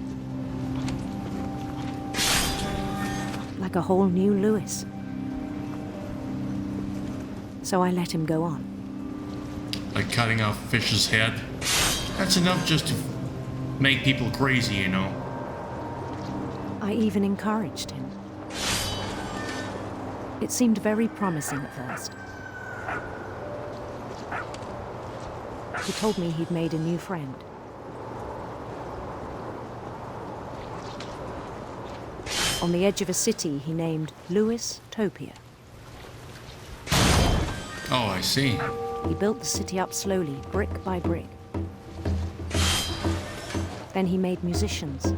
Like a whole new Lewis. So I let him go on. Like cutting off Fish's head. That's enough just to make people crazy, you know. I even encouraged him. It seemed very promising at first. He told me he'd made a new friend. On the edge of a city he named Lewis Topia. Oh, I see. He built the city up slowly, brick by brick. Then he made musicians.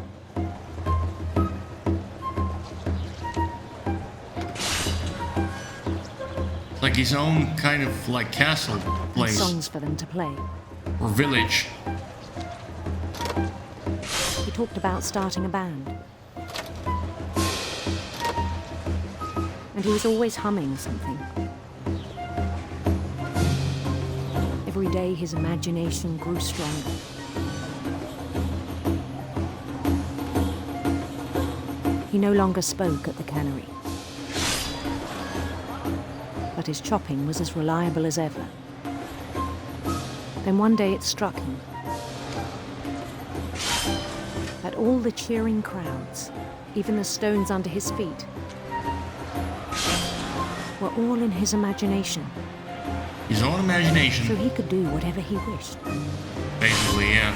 Like his own kind of like castle place. And songs for them to play. Or village. He talked about starting a band. And he was always humming something. Every day his imagination grew stronger. He no longer spoke at the cannery. But his chopping was as reliable as ever. Then one day it struck him that all the cheering crowds, even the stones under his feet, were all in his imagination. His own imagination. So he could do whatever he wished. Basically, yeah.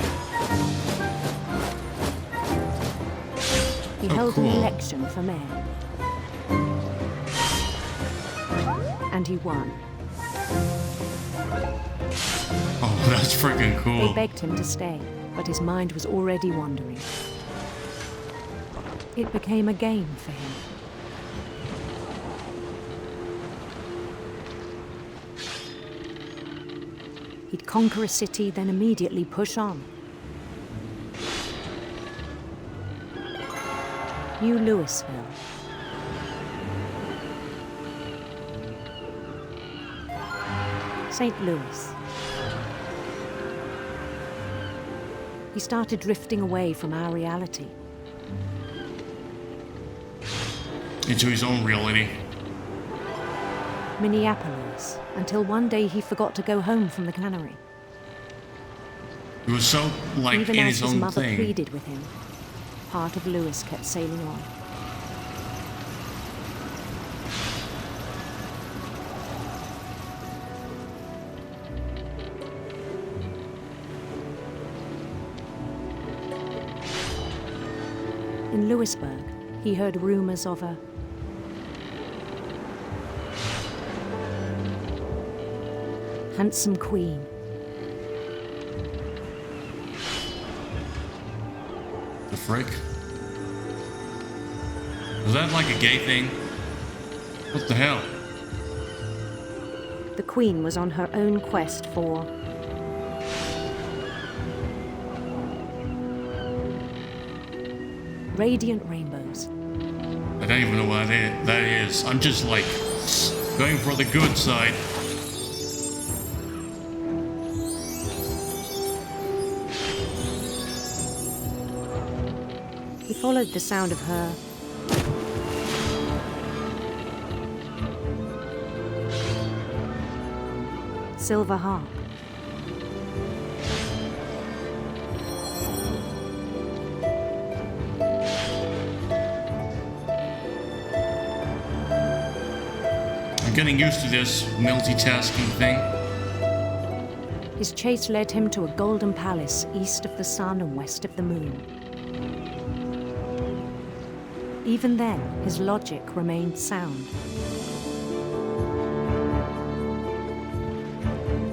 He held an election for mayor. And he won. Oh, that's freaking cool. They begged him to stay, but his mind was already wandering. It became a game for him. He'd conquer a city, then immediately push on. New Louisville. St. Louis. He started drifting away from our reality. Into his own reality. Minneapolis, until one day he forgot to go home from the cannery. He was so, like, Even in as his his own mother thing. pleaded with him, part of Lewis kept sailing on. In Lewisburg, he heard rumors of a handsome queen. The frick? Was that like a gay thing? What the hell? The queen was on her own quest for radiant rainbows. I don't even know what that is. I'm just like going for the good side. He followed the sound of her silver harp. I'm getting used to this multitasking thing. His chase led him to a golden palace east of the sun and west of the moon. Even then, his logic remained sound.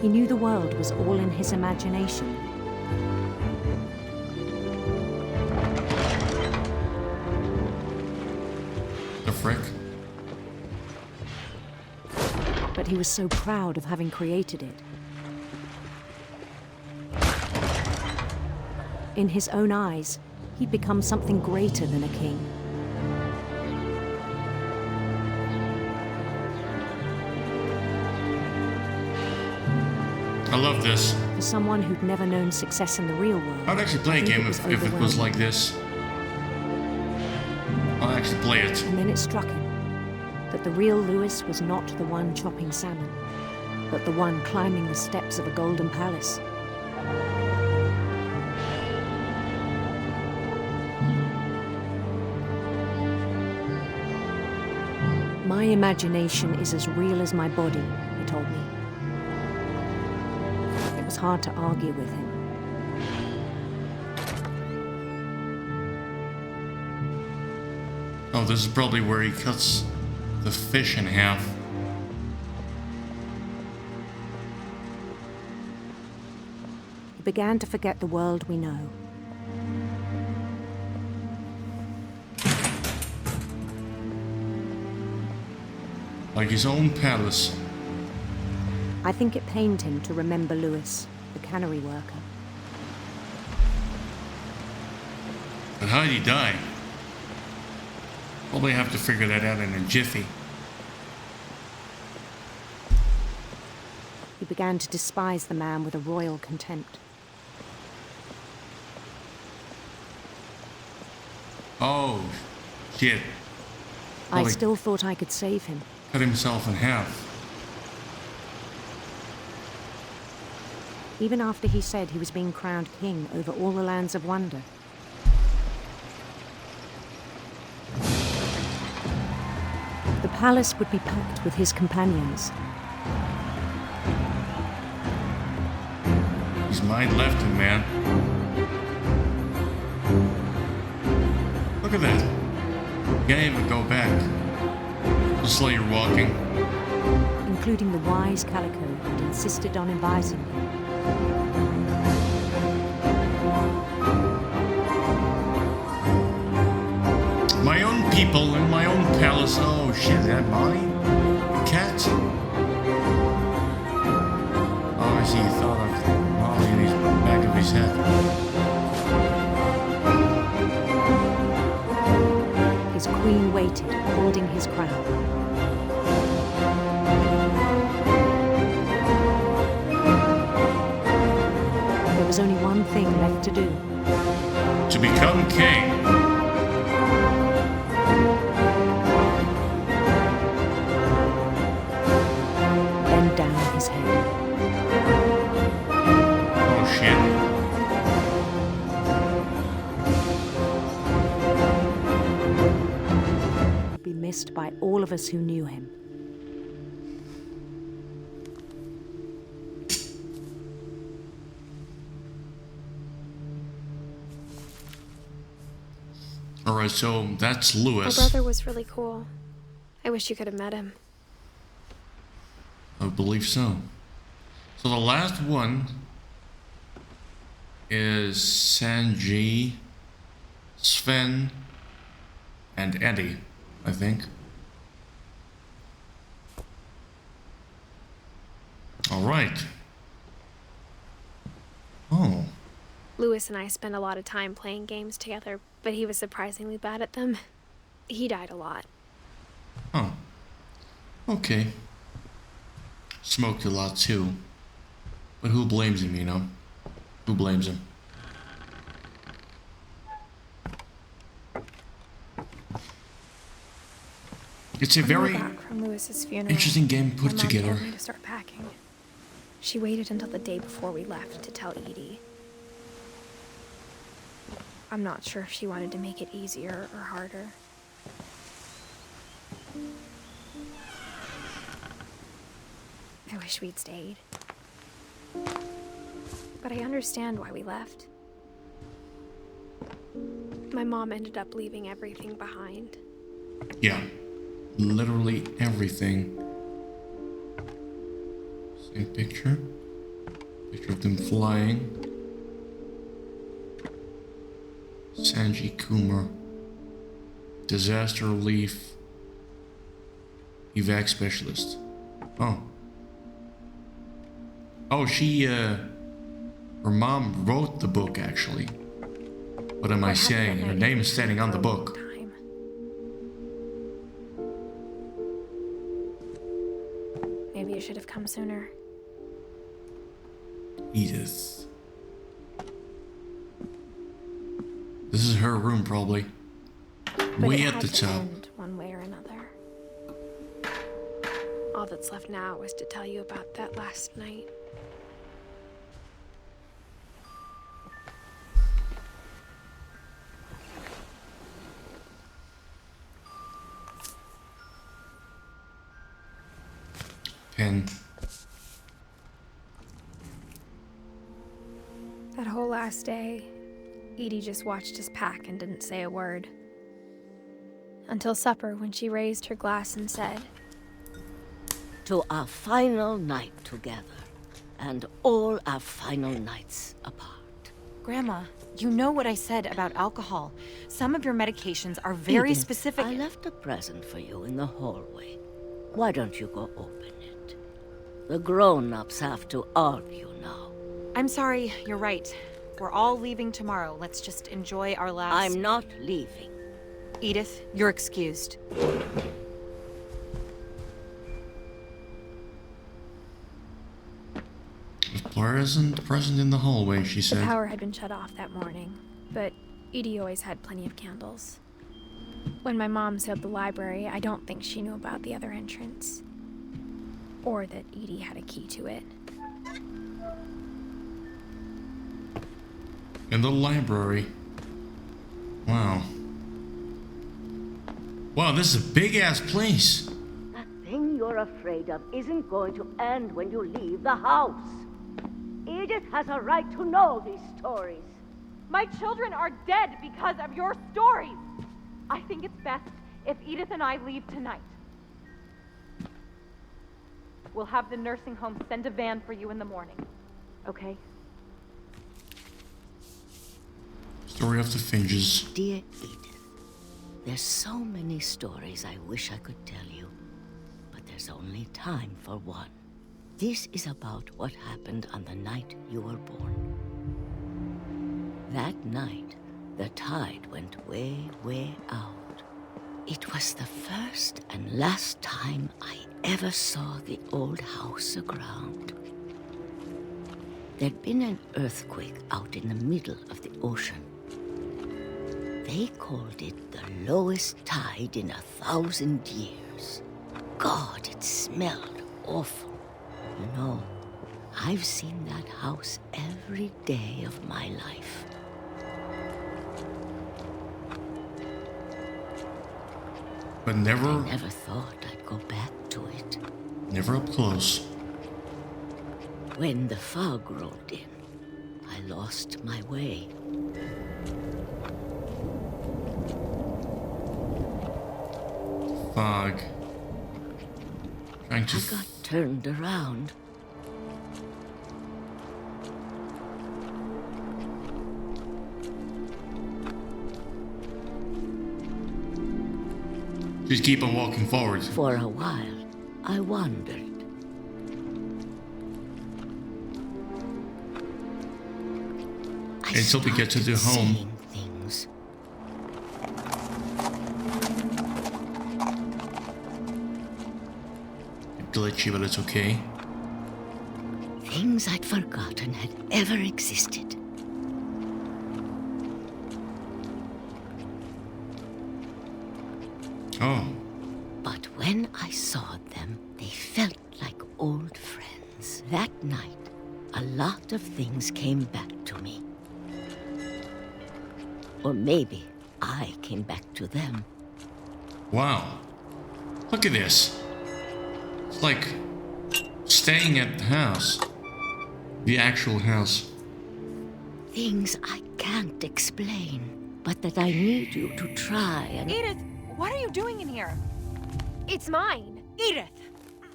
He knew the world was all in his imagination. The frick? But he was so proud of having created it. In his own eyes, he'd become something greater than a king. I love this. For someone who'd never known success in the real world, I'd actually play a game if it was like this. I'll actually play it. And then it struck him that the real Lewis was not the one chopping salmon, but the one climbing the steps of a golden palace. My imagination is as real as my body, he told me. It was hard to argue with him. Oh, this is probably where he cuts the fish in half. He began to forget the world we know. Like his own palace. I think it pained him to remember Lewis, the cannery worker. But how did he die? Probably have to figure that out in a jiffy. He began to despise the man with a royal contempt. Oh, shit. I Probably still thought I could save him. cut himself in half. Even after he said he was being crowned king over all the lands of wonder. The palace would be packed with his companions. His mind left him, man. Look at that. You can't even go back. Just like you're walking. Including the wise Calico who'd insisted on advising him. My own people in my own palace. Oh shit, that Molly? The cat? Obviously he thought of Molly in the back of his head. His queen waited, holding his crown. There was only one thing left to do. To become king. missed by all of us who knew him. Alright, so that's Lewis. My brother was really cool. I wish you could have met him. I believe so. So the last one is Sanji, Sven, and Eddie, I think. Alright. Oh. Lewis and I spent a lot of time playing games together, but he was surprisingly bad at them. He died a lot. Oh. Okay. Smoked a lot too. But who blames him, you know? Who blames him? It's a very back from Lewis's funeral, interesting game put my mom together. told me to start packing. She waited until the day before we left to tell Edie. I'm not sure if she wanted to make it easier or harder. I wish we'd stayed. But I understand why we left. My mom ended up leaving everything behind. Yeah. Literally everything. Same picture. Picture of them flying. Sanji Kumar. Disaster relief. Evac specialist. Oh. Oh, she, her mom wrote the book, actually. What am I saying? Her name is standing on the book. Maybe you should have come sooner. Edith. This is her room, probably. But Way it at had the to top. end one way or another. All that's left now is to tell you about that last night. Pen. That whole last day, Edie just watched us pack and didn't say a word. Until supper, when she raised her glass and said, "To our final night together, and all our final nights apart." Grandma, you know what I said about alcohol. Some of your medications are very Edith, specific. I left a present for you in the hallway. Why don't you go open it? The grown-ups have to argue now. I'm sorry, you're right. We're all leaving tomorrow. Let's just enjoy our last... I'm not leaving. Edith, you're excused. Present in the hallway, she the said. power had been shut off that morning, but Edie always had plenty of candles. When my mom sealed the library, I don't think she knew about the other entrance. Or that Edie had a key to it. In the library. Wow. Wow, this is a big-ass place. That thing you're afraid of isn't going to end when you leave the house. Edith has a right to know these stories. My children are dead because of your stories. I think it's best if Edith and I leave tonight. We'll have the nursing home send a van for you in the morning, okay? Story of the Finches. Dear Edith, there's so many stories I wish I could tell you, but there's only time for one. This is about what happened on the night you were born. That night, the tide went way, way out. It was the first and last time I ever saw the old house aground. There'd been an earthquake out in the middle of the ocean. They called it the lowest tide in 1,000 years. God, it smelled awful. You know, I've seen that house every day of my life. But I never, never thought I'd go back to it. never up close. When the fog rolled in, I lost my way. Fog. Trying to. I got turned around. Just keep on walking forward. For a while, I wandered. Until we get to the home. Seeing things. Glitchy, but it's okay. Things I'd forgotten had ever existed. Oh. But when I saw them, they felt like old friends. That night, a lot of things came back to me. Or maybe I came back to them. Wow. Look at this. It's like staying at the house. The actual house. Things I can't explain, but that I need you to try and... Edith, what are you doing in here? It's mine. Edith!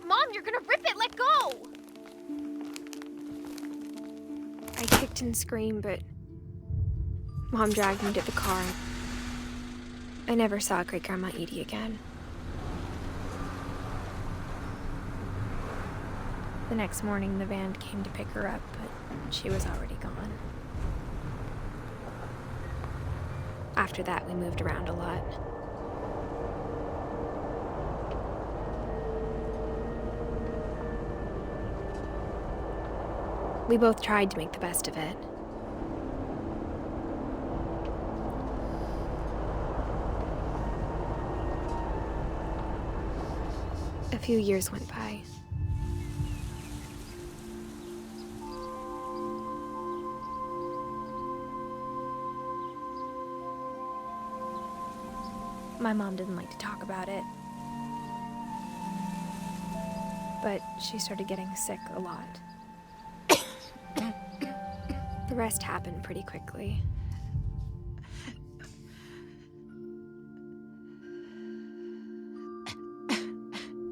Mom, you're gonna rip it. Let go! I kicked and screamed, but Mom dragged me to the car. I never saw Great-Grandma Edie again. The next morning, the van came to pick her up, but she was already gone. After that, we moved around a lot. We both tried to make the best of it. A few years went by. My mom didn't like to talk about it, but she started getting sick a lot. The rest happened pretty quickly.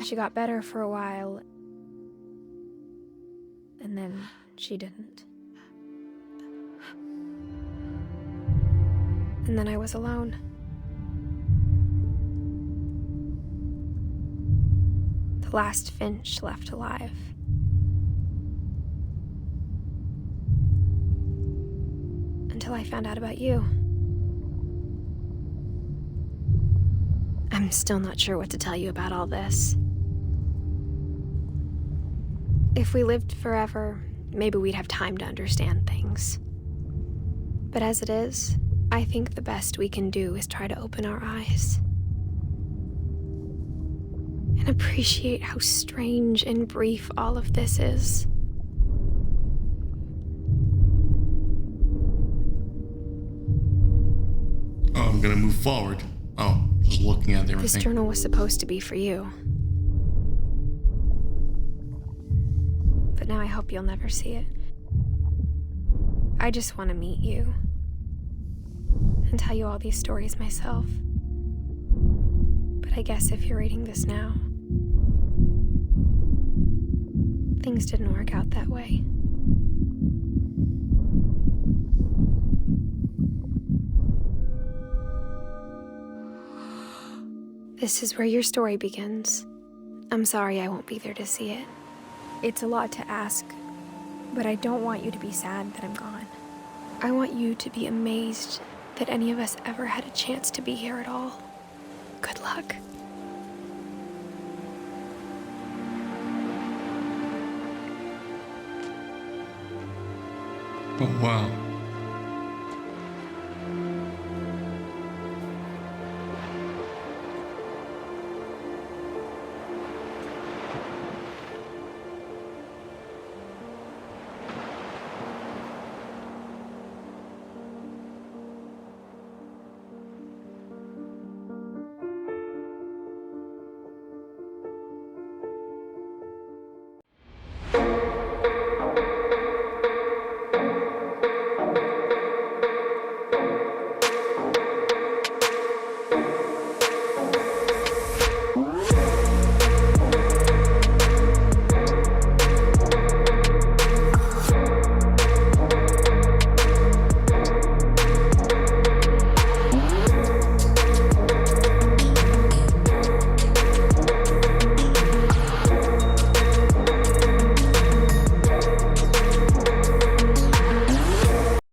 She got better for a while, and then she didn't. And then I was alone. The last Finch left alive. Until I found out about you. I'm still not sure what to tell you about all this. If we lived forever, maybe we'd have time to understand things. But as it is, I think the best we can do is try to open our eyes. And appreciate how strange and brief all of this is. Oh, I'm gonna move forward. Oh, just looking at everything. This journal was supposed to be for you. But now I hope you'll never see it. I just want to meet you. And tell you all these stories myself. But I guess if you're reading this now, things didn't work out that way. This is where your story begins. I'm sorry I won't be there to see it. It's a lot to ask, but I don't want you to be sad that I'm gone. I want you to be amazed that any of us ever had a chance to be here at all. Good luck. Oh, wow.